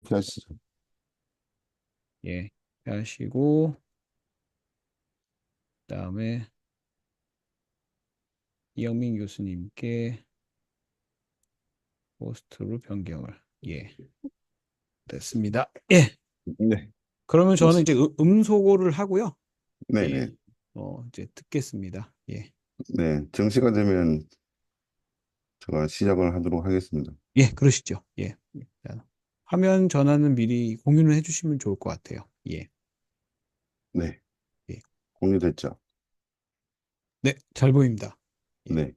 그렇게 하시죠. 예. 하시고 그다음에 이영민 교수님께 호스트로 변경을. 예. 됐습니다. 예. 네. 그러면 저는 이제 좋습니다. 음소거를 하고요. 예. 네네. 이제 듣겠습니다. 예. 네. 정시가 되면 제가 시작을 하도록 하겠습니다. 예, 그러시죠. 예. 자, 화면 전환은 미리 공유를 해주시면 좋을 것 같아요. 예. 네. 예. 공유됐죠? 네, 잘 보입니다. 예. 네.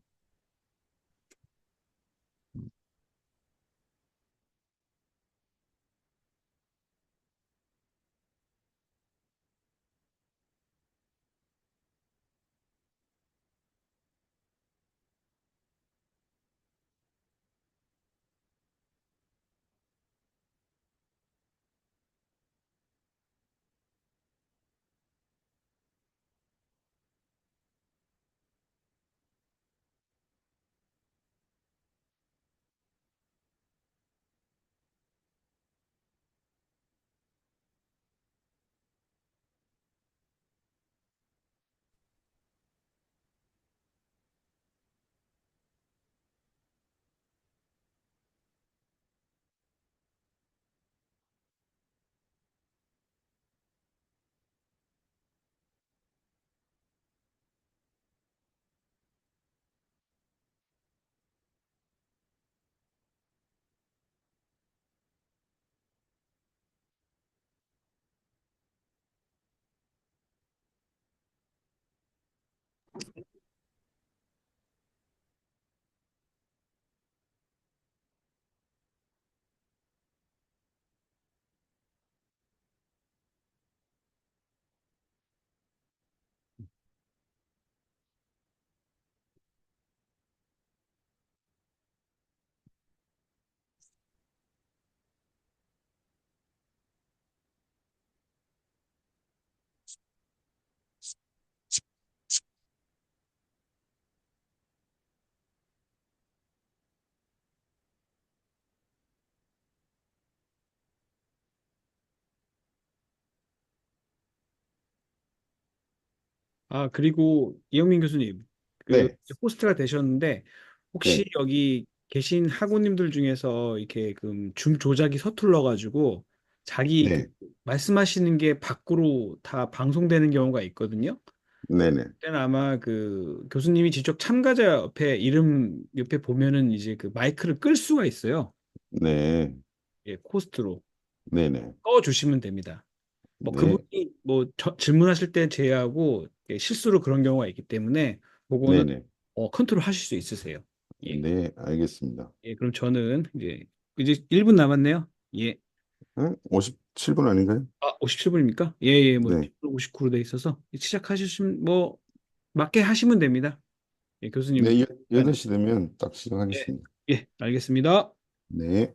아, 그리고 이영민 교수님, 그 네. 호스트가 되셨는데 혹시 네. 여기 계신 학우님들 중에서 이렇게 줌 조작이 서툴러 가지고 자기 네. 말씀하시는 게 밖으로 다 방송되는 경우가 있거든요. 네네. 그때는 아마 그 교수님이 직접 참가자 옆에 이름 옆에 보면은 이제 그 마이크를 끌 수가 있어요. 네. 예, 호스트로 네네. 꺼 주시면 됩니다. 뭐 네. 그분이 뭐 질문하실 때 제외하고 예, 실수로 그런 경우가 있기 때문에 그거는 네네. 컨트롤 하실 수 있으세요. 예. 네. 알겠습니다. 예, 그럼 저는 이제 1분 남았네요. 예. 57분 아닌가요? 아, 57분입니까? 예, 예, 뭐 네. 59로 돼 있어서 시작하시면 뭐 맞게 하시면 됩니다. 예, 교수님. 네. 아, 8시 되면 딱 예. 시작하겠습니다. 예, 알겠습니다. 네.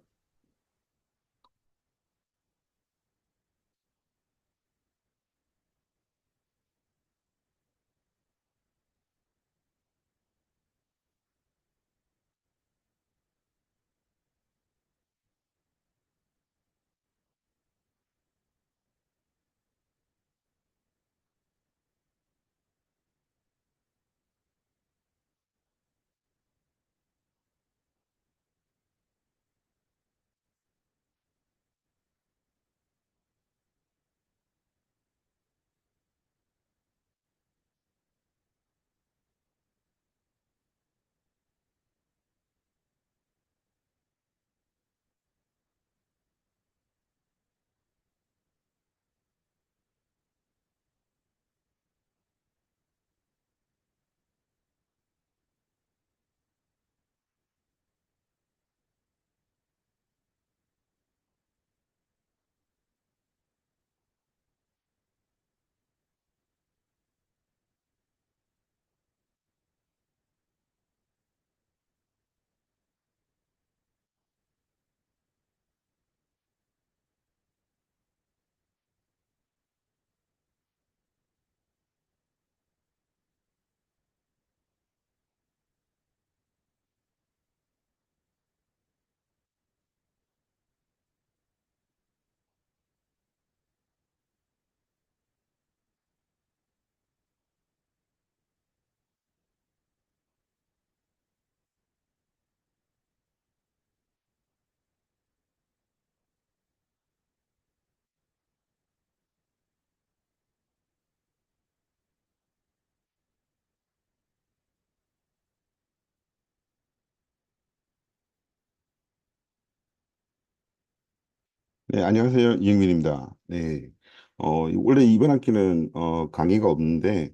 네, 안녕하세요. 이영민입니다. 네. 원래 이번 학기는 강의가 없는데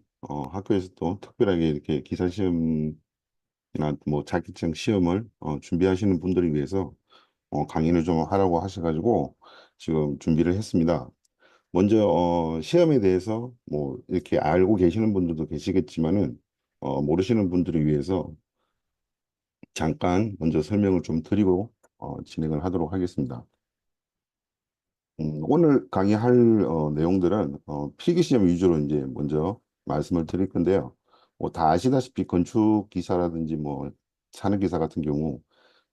학교에서 또 특별하게 이렇게 기사 시험이나 뭐 자격증 시험을 준비하시는 분들을 위해서 강의를 좀 하라고 하셔가지고 지금 준비를 했습니다. 먼저 시험에 대해서 뭐 이렇게 알고 계시는 분들도 계시겠지만은 모르시는 분들을 위해서 잠깐 먼저 설명을 좀 드리고 진행을 하도록 하겠습니다. 오늘 강의할 내용들은 필기시험 위주로 이제 먼저 말씀을 드릴 건데요. 뭐 다 아시다시피 건축 기사라든지 뭐 산업 기사 같은 경우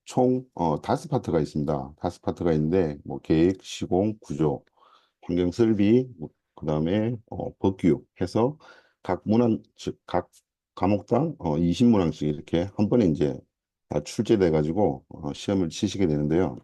총 다섯 파트가 있습니다. 다섯 파트가 있는데 뭐 계획, 시공, 구조, 환경 설비, 뭐 그다음에 법규 해서 각 문항 즉 각 과목당 20문항씩 이렇게 한 번에 이제 다 출제돼 가지고 시험을 치시게 되는데요.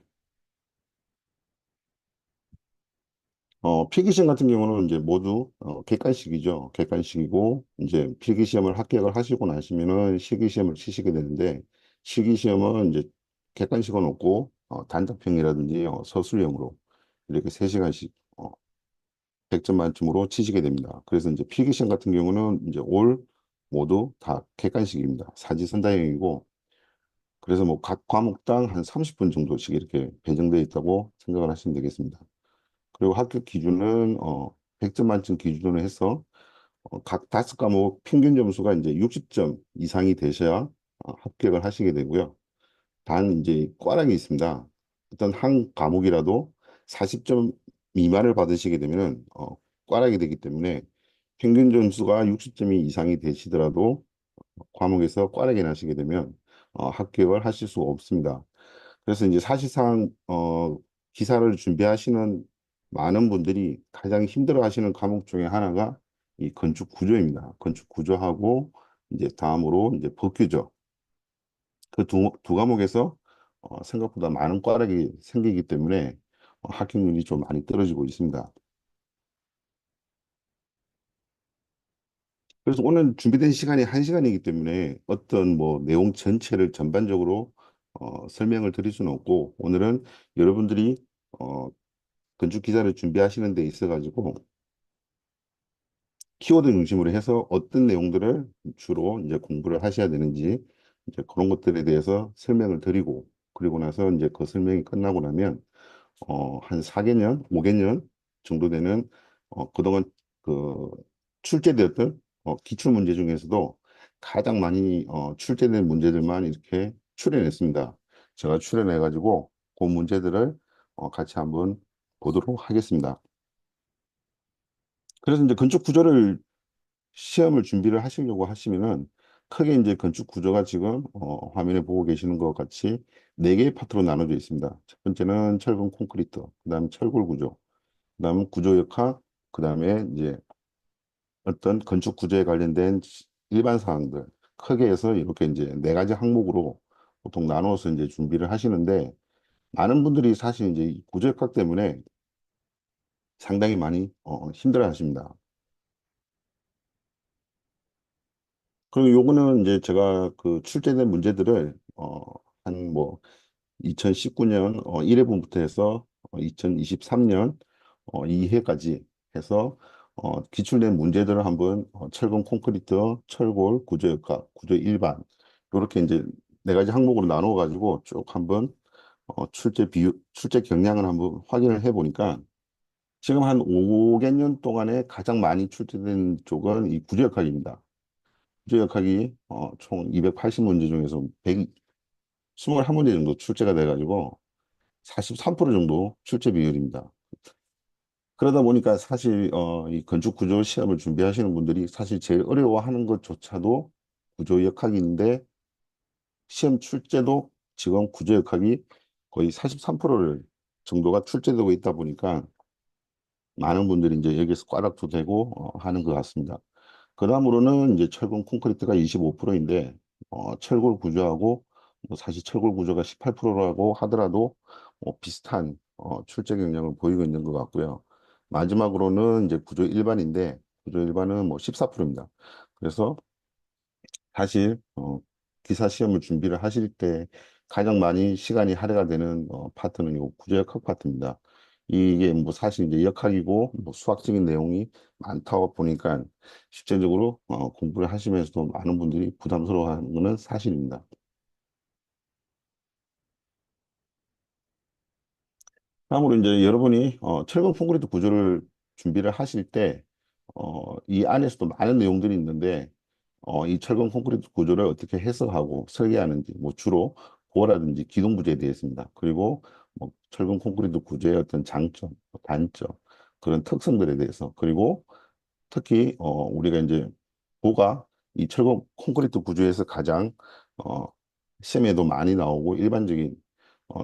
필기시험 같은 경우는 이제 모두 객관식이죠. 객관식이고 이제 필기시험을 합격을 하시고 나시면은 실기시험을 치시게 되는데 실기시험은 이제 객관식은 없고 단답형이라든지 서술형으로 이렇게 3시간씩 100점 만점으로 치시게 됩니다. 그래서 이제 필기시험 같은 경우는 이제 올 모두 다 객관식입니다. 사지선다형이고 그래서 뭐 각 과목당 한 30분 정도씩 이렇게 배정되어 있다고 생각을 하시면 되겠습니다. 그리고 합격 기준은 100점 만점 기준으로 해서 각 다섯 과목 평균 점수가 이제 60점 이상이 되셔야 합격을 하시게 되고요. 단 이제 꽈락이 있습니다. 어떤 한 과목이라도 40점 미만을 받으시게 되면은 꽈락이 되기 때문에 평균 점수가 60점이 이상이 되시더라도 과목에서 꽈락이 나시게 되면 합격을 하실 수가 없습니다. 그래서 이제 사실상 기사를 준비하시는 많은 분들이 가장 힘들어하시는 과목 중에 하나가 이 건축 구조입니다. 건축 구조하고 이제 다음으로 이제 법규죠. 그 두 과목에서 생각보다 많은 과락이 생기기 때문에 합격률이 좀 많이 떨어지고 있습니다. 그래서 오늘 준비된 시간이 한시간이기 때문에 어떤 뭐 내용 전체를 전반적으로 설명을 드릴 수는 없고 오늘은 여러분들이 어, 건축 기사를 준비하시는 데 있어가지고 키워드 중심으로 해서 어떤 내용들을 주로 이제 공부를 하셔야 되는지 이제 그런 것들에 대해서 설명을 드리고 그리고 나서 이제 그 설명이 끝나고 나면 한 4개년, 5개년 정도 되는 그동안 그 출제되었던 기출 문제 중에서도 가장 많이 출제된 문제들만 이렇게 추려냈습니다. 제가 추려내가지고 그 문제들을 같이 한번 보도록 하겠습니다. 그래서 이제 건축 구조를 시험을 준비를 하시려고 하시면은 크게 이제 건축 구조가 지금 화면에 보고 계시는 것 같이 네 개의 파트로 나눠져 있습니다. 첫 번째는 철근 콘크리트, 그다음 철골 구조, 그다음 구조 역학, 그다음에 이제 어떤 건축 구조에 관련된 일반 사항들 크게 해서 이렇게 이제 네 가지 항목으로 보통 나눠서 이제 준비를 하시는데 많은 분들이 사실 이제 이 구조 역학 때문에 상당히 많이 힘들어 하십니다. 그리고 요거는 이제 제가 그 출제된 문제들을 한 뭐 2019년 1회분부터 해서 2023년 2회까지 해서 기출된 문제들을 한번 철근 콘크리트, 철골, 구조역학, 구조 일반 이렇게 이제 네 가지 항목으로 나누어 가지고 쭉 한번 출제 비율, 출제 경량을 한번 확인을 해 보니까 지금 한 5개년 동안에 가장 많이 출제된 쪽은 이 구조역학입니다. 구조역학이 총 280문제 중에서 121문제 정도 출제가 돼가지고 43% 정도 출제 비율입니다. 그러다 보니까 사실 이 건축 구조 시험을 준비하시는 분들이 사실 제일 어려워하는 것조차도 구조 역학인데 시험 출제도 지금 구조 역학이 거의 43%를 정도가 출제되고 있다 보니까 많은 분들이 이제 여기서 꽈락도 되고 하는 것 같습니다. 그다음으로는 이제 철근 콘크리트가 25%인데 철골 구조하고 뭐 사실 철골 구조가 18%라고 하더라도 비슷한 출제 경향을 보이고 있는 것 같고요. 마지막으로는 이제 구조 일반인데 구조 일반은 뭐 14%입니다. 그래서 사실 기사 시험을 준비를 하실 때 가장 많이 시간이 할애가 되는 파트는 이 구조역학 파트입니다. 이게 뭐 사실 이제 역학이고 뭐 수학적인 내용이 많다 보니까 실제적으로 공부를 하시면서도 많은 분들이 부담스러워하는 것은 사실입니다. 다음으로 이제 여러분이 철근 콘크리트 구조를 준비를 하실 때 이 안에서도 많은 내용들이 있는데 이 철근 콘크리트 구조를 어떻게 해석하고 설계하는지 뭐 주로 보호라든지 기둥 부재에 대해서입니다. 그리고 뭐 철근 콘크리트 구조의 어떤 장점, 뭐 단점 그런 특성들에 대해서 그리고 특히 우리가 이제 보가 이 철근 콘크리트 구조에서 가장 어, 시험에도 많이 나오고 일반적인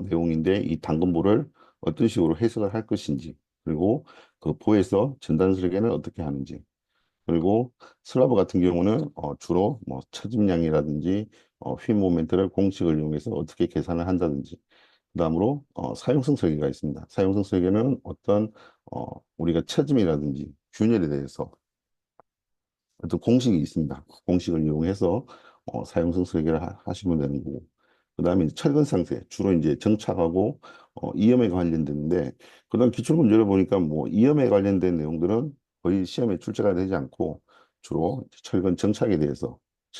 내용인데 이 당근보를 어떤 식으로 해석을 할 것인지 그리고 그 보에서 전단 설계는 어떻게 하는지 그리고 슬라브 같은 경우는 주로 뭐 처짐량이라든지 휘 모멘트를 공식을 이용해서 어떻게 계산을 한다든지 그다음으로 사용성 설계가 있습니다. 사용성 설계는 어떤 우리가 처짐이라든지 균열에 대해서 어떤 공식이 있습니다. 그 공식을 이용해서 사용성 설계를 하시면 되는 거고. 그다음에 이제 철근 상세 주로 이제 정착하고 이염에 관련되는데 그다음 기출 문제를 보니까 뭐 이염에 관련된 내용들은 거의 시험에 출제가 되지 않고 주로 철근 정착에 대해서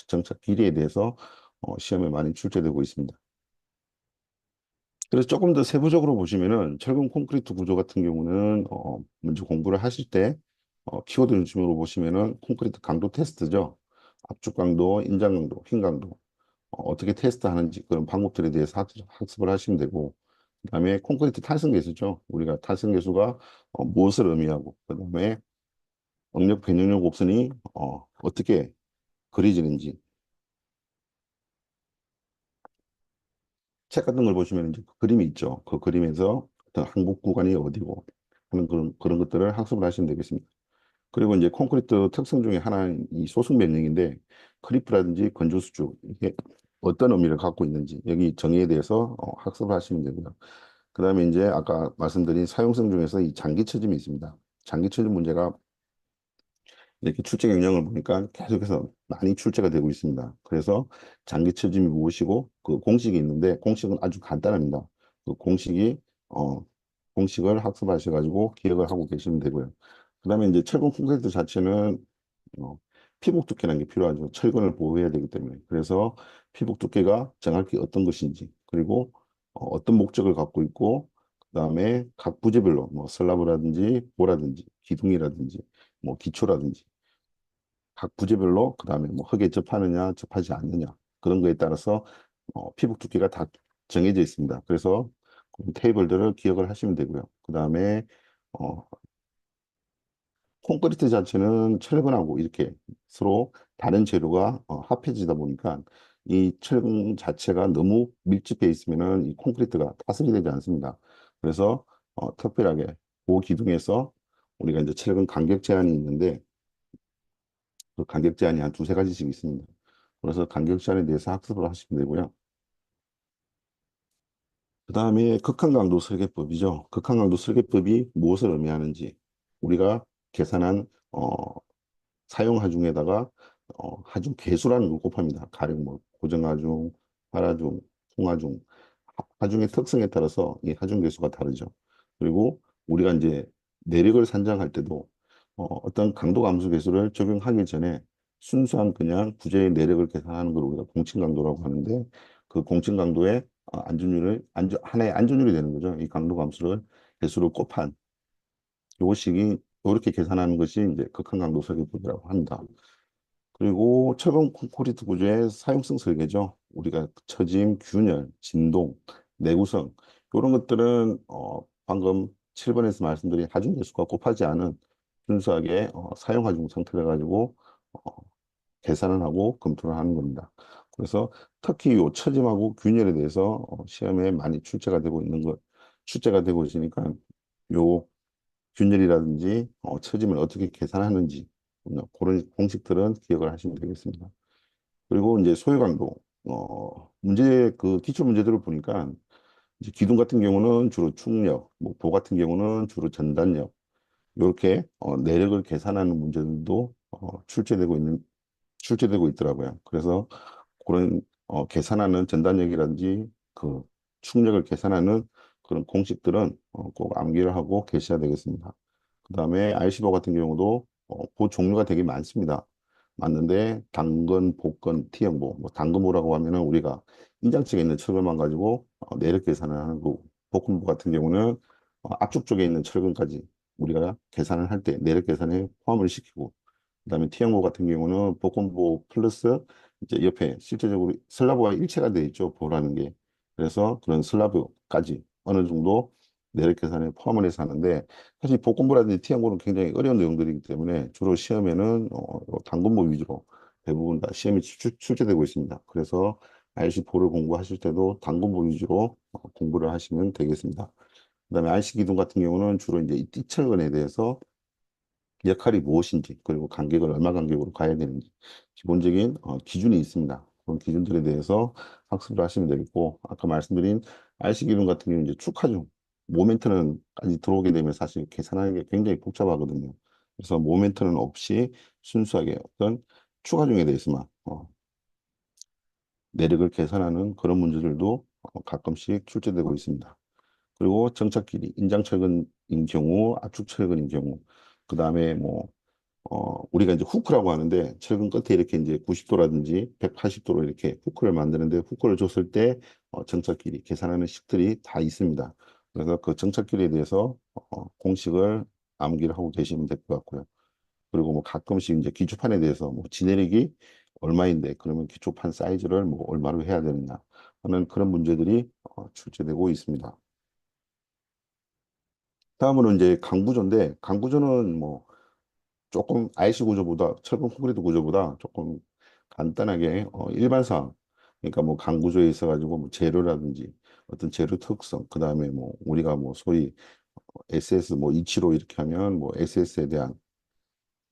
정착 비리에 대해서 시험에 많이 출제되고 있습니다. 그래서 조금 더 세부적으로 보시면은 철근 콘크리트 구조 같은 경우는 먼저 공부를 하실 때 키워드 중심으로 보시면은 콘크리트 강도 테스트죠. 압축 강도, 인장 강도, 휭 강도 어떻게 테스트하는지 그런 방법들에 대해서 학습을 하시면 되고 그다음에 콘크리트 탄성 계수죠. 우리가 탄성 계수가 무엇을 의미하고 그다음에 응력 변형력 곱선이 어떻게 그려지는지 책 같은 걸 보시면 이제 그 그림이 있죠. 그 그림에서 어떤 항복 구간이 어디고 하는 그런 것들을 학습을 하시면 되겠습니다. 그리고 이제 콘크리트 특성 중에 하나는 이 소속 면역인데 크리프라든지 건조수축 이게 어떤 의미를 갖고 있는지 여기 정의에 대해서 학습을 하시면 되고요. 그다음에 이제 아까 말씀드린 사용성 중에서 이 장기 처짐이 있습니다. 장기 처짐 문제가 이렇게 출제 경향을 보니까 계속해서 많이 출제가 되고 있습니다. 그래서 장기 처짐이 무엇이고 그 공식이 있는데 공식은 아주 간단합니다. 그 어, 공식을 학습하셔가지고 기억을 하고 계시면 되고요. 그다음에 이제 철근 콘크리트 자체는 어, 피복 두께라는 게 필요하죠. 철근을 보호해야 되기 때문에. 그래서 피복 두께가 정확히 어떤 것인지, 그리고 떤 목적을 갖고 있고, 그다음에 각 부재별로 뭐 슬라브라든지 보라든지 기둥이라든지 뭐 기초라든지 각 부재별로 그다음에 뭐 흙에 접하느냐 접하지 않느냐 그런 거에 따라서 피복 두께가 다 정해져 있습니다. 그래서 그 테이블들을 기억을 하시면 되고요. 그다음에 어, 콘크리트 자체는 철근하고 이렇게 서로 다른 재료가 합해지다 보니까 이 철근 자체가 너무 밀집해 있으면은 이 콘크리트가 타설이 되지 않습니다. 그래서 특별하게 그 기둥에서 우리가 이제 철근 간격 제한이 있는데 그 간격 제한이 한 두세 가지씩 있습니다. 그래서 간격 제한에 대해서 학습을 하시면 되고요. 그 다음에 극한 강도 설계법이죠. 극한 강도 설계법이 무엇을 의미하는지 우리가 계산한 사용 하중에다가 하중 계수라는 걸 곱합니다. 가령 뭐 고정하중, 발하중, 통하중, 하중의 특성에 따라서 이 하중 계수가 다르죠. 그리고 우리가 이제 내력을 산정할 때도 어떤 강도 감소 계수를 적용하기 전에 순수한 그냥 부재의 내력을 계산하는 걸 우리가 공칭 강도라고 하는데 그 공칭 강도의 하나의 안전율이 되는 거죠. 이 강도 감소를 계수를 곱한 요식이 이렇게 계산하는 것이 이제 극한 강도 설계법이라고 합니다. 그리고 철근 콘크리트 구조의 사용성 설계죠. 우리가 처짐, 균열, 진동, 내구성 이런 것들은 방금 7번에서 말씀드린 하중 계수가 곱하지 않은 순수하게 사용 하중 상태를 가지고 어, 계산을 하고 검토를 하는 겁니다. 그래서 특히 요 처짐하고 균열에 대해서 시험에 많이 출제가 되고 있으니까 요 균열이라든지 처짐을 어떻게 계산하는지 그런 공식들은 기억을 하시면 되겠습니다. 그리고 이제 소요 강도 문제 그 기출 문제들을 보니까 이제 기둥 같은 경우는 주로 충력, 뭐 보 같은 경우는 주로 전단력 이렇게 내력을 계산하는 문제들도 출제되고 있더라고요. 그래서 그런 계산하는 전단력이라든지 그 충력을 계산하는 그런 공식들은 꼭 암기를 하고 계셔야 되겠습니다. 그다음에 RC버 같은 경우도 그 종류가 되게 많습니다. 맞는데 당근, 복근, T형보, 뭐 당근보라고 하면은 우리가 인장측에 있는 철근만 가지고 내력 계산을 하는 거고, 복근보 같은 경우는 압축 쪽에 있는 철근까지 우리가 계산을 할 때 내력 계산에 포함을 시키고, 그다음에 T형보 같은 경우는 복근보 플러스 이제 옆에 실제적으로 슬라브와 일체가 되어 있죠, 보라는 게. 그래서 그런 슬라브까지 어느 정도 내력 계산에 포함을 해서 하는데, 사실 복권부라든지 T항공은 굉장히 어려운 내용들이기 때문에 주로 시험에는 단권모 위주로 대부분 다 시험이 출제되고 있습니다. 그래서 RC4를 공부하실 때도 단권모 위주로 공부를 하시면 되겠습니다. 그다음에 RC 기둥 같은 경우는 주로 이제 이 띠철근에 대해서 역할이 무엇인지, 그리고 간격을 얼마 간격으로 가야 되는지 기본적인 기준이 있습니다. 그런 기준들에 대해서 학습을 하시면 되겠고, 아까 말씀드린 RC 기둥 같은 경우는 이제 축하중 모멘트는까지 들어오게 되면 사실 계산하는 게 굉장히 복잡하거든요. 그래서 모멘트는 없이 순수하게 어떤 추가중에 대해서만 내력을 계산하는 그런 문제들도 가끔씩 출제되고 있습니다. 그리고 정착 길이, 인장철근인 경우, 압축철근인 경우, 그 다음에 뭐 우리가 이제 후크라고 하는데, 철근 끝에 이렇게 이제 90도라든지 180도로 이렇게 후크를 만드는데, 후크를 줬을 때 정착 길이 계산하는 식들이 다 있습니다. 그래서 그 정착 길이에 대해서 공식을 암기를 하고 계시면 될 것 같고요. 그리고 뭐 가끔씩 이제 기초판에 대해서 뭐 지내력이 얼마인데, 그러면 기초판 사이즈를 뭐 얼마로 해야 되느냐 하는 그런 문제들이 출제되고 있습니다. 다음으로 이제 강구조인데, 강구조는 뭐 조금 IC 구조보다, 철근 콘크리트 구조보다 조금 간단하게 일반상, 그러니까 뭐 강구조에 있어가지고 뭐 재료라든지 어떤 재료 특성, 그 다음에 뭐 우리가 뭐 소위 SS 뭐 275 이렇게 하면 뭐 SS에 대한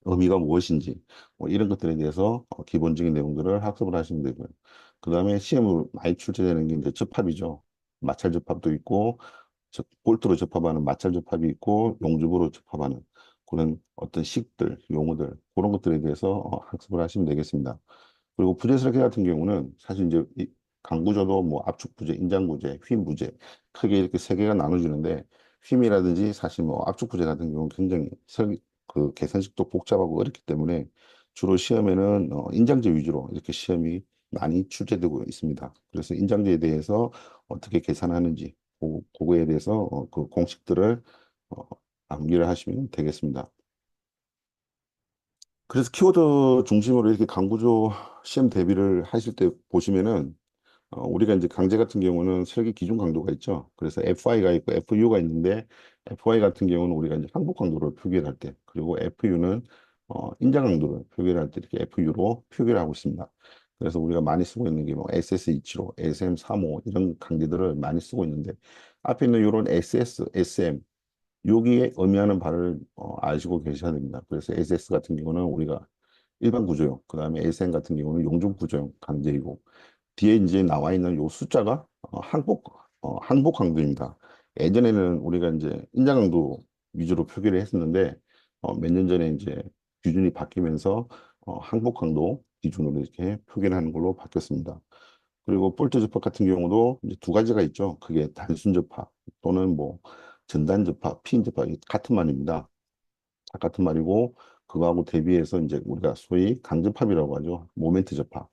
의미가 무엇인지, 뭐 이런 것들에 대해서 기본적인 내용들을 학습을 하시면 되고요. 그 다음에 시험으로 많이 출제되는 게 이제 접합이죠. 마찰 접합도 있고, 볼트로 접합하는 마찰 접합이 있고, 용접으로 접합하는 그런 어떤 식들, 용어들, 그런 것들에 대해서 학습을 하시면 되겠습니다. 그리고 부재 설계 같은 경우는 사실 이제 이 강구조도 뭐 압축 부재, 인장 부재, 휨 부재 크게 이렇게 세 개가 나눠지는데, 휨이라든지 사실 뭐 압축 부재 같은 경우는 굉장히 그 계산식도 복잡하고 어렵기 때문에 주로 시험에는 인장제 위주로 이렇게 시험이 많이 출제되고 있습니다. 그래서 인장제에 대해서 어떻게 계산하는지 그거에 대해서 그 공식들을 어, 암기를 하시면 되겠습니다. 그래서 키워드 중심으로 이렇게 강구조 시험 대비를 하실 때 보시면은 우리가 이제 강제 같은 경우는 설계 기준 강도가 있죠. 그래서 FI가 있고 FU가 있는데, FI 같은 경우는 우리가 이제 항복 강도를 표기를 할 때, 그리고 FU는 인자 강도를 표기를 할 때 이렇게 FU로 표기를 하고 있습니다. 그래서 우리가 많이 쓰고 있는 게 뭐 SS275, SM35 이런 강제들을 많이 쓰고 있는데, 앞에 있는 이런 SS, SM 여기에 의미하는 바를 아시고 계셔야 됩니다. 그래서 SS 같은 경우는 우리가 일반 구조용, 그 다음에 SM 같은 경우는 용접 구조용 강제이고, 뒤에 이제 나와 있는 요 숫자가 항복 강도입니다. 예전에는 우리가 이제 인자 강도 위주로 표기를 했었는데, 몇 년 전에 이제 기준이 바뀌면서 항복 강도 기준으로 이렇게 표기를 하는 걸로 바뀌었습니다. 그리고 볼트 접합 같은 경우도 이제 두 가지가 있죠. 그게 단순 접합 또는 뭐 전단 접합, 핀 접합 같은 말입니다. 다 같은 말이고, 그거하고 대비해서 이제 우리가 소위 강접합이라고 하죠. 모멘트 접합.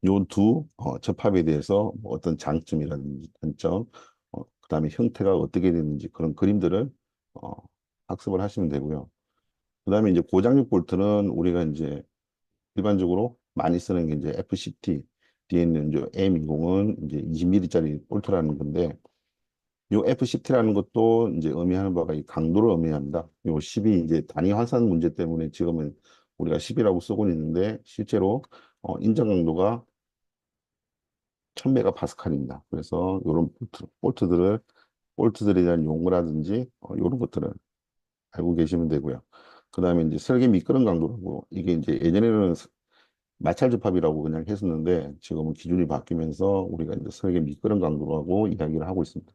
요 두 접합에 대해서 뭐 어떤 장점이라든지 단점, 그다음에 형태가 어떻게 되는지 그런 그림들을 어, 학습을 하시면 되고요. 그다음에 이제 고장력 볼트는 우리가 이제 일반적으로 많이 쓰는 게 이제 FCT 뒤에 있는 이제 M20은 이제 20mm짜리 볼트라는 건데, 요 FCT라는 것도 이제 의미하는 바가 이 강도를 의미합니다. 요 10이 이제 단위 환산 문제 때문에 지금은 우리가 10이라고 쓰고 있는데, 실제로 인정 강도가 1000메가파스칼입니다. 그래서 이런 볼트들에 대한 용어라든지 이런 것들을 알고 계시면 되고요. 그 다음에 이제 설계 미끄럼 강도라고, 이게 이제 예전에는 마찰 접합이라고 그냥 했었는데, 지금은 기준이 바뀌면서 우리가 이제 설계 미끄럼 강도라고 이야기를 하고 있습니다.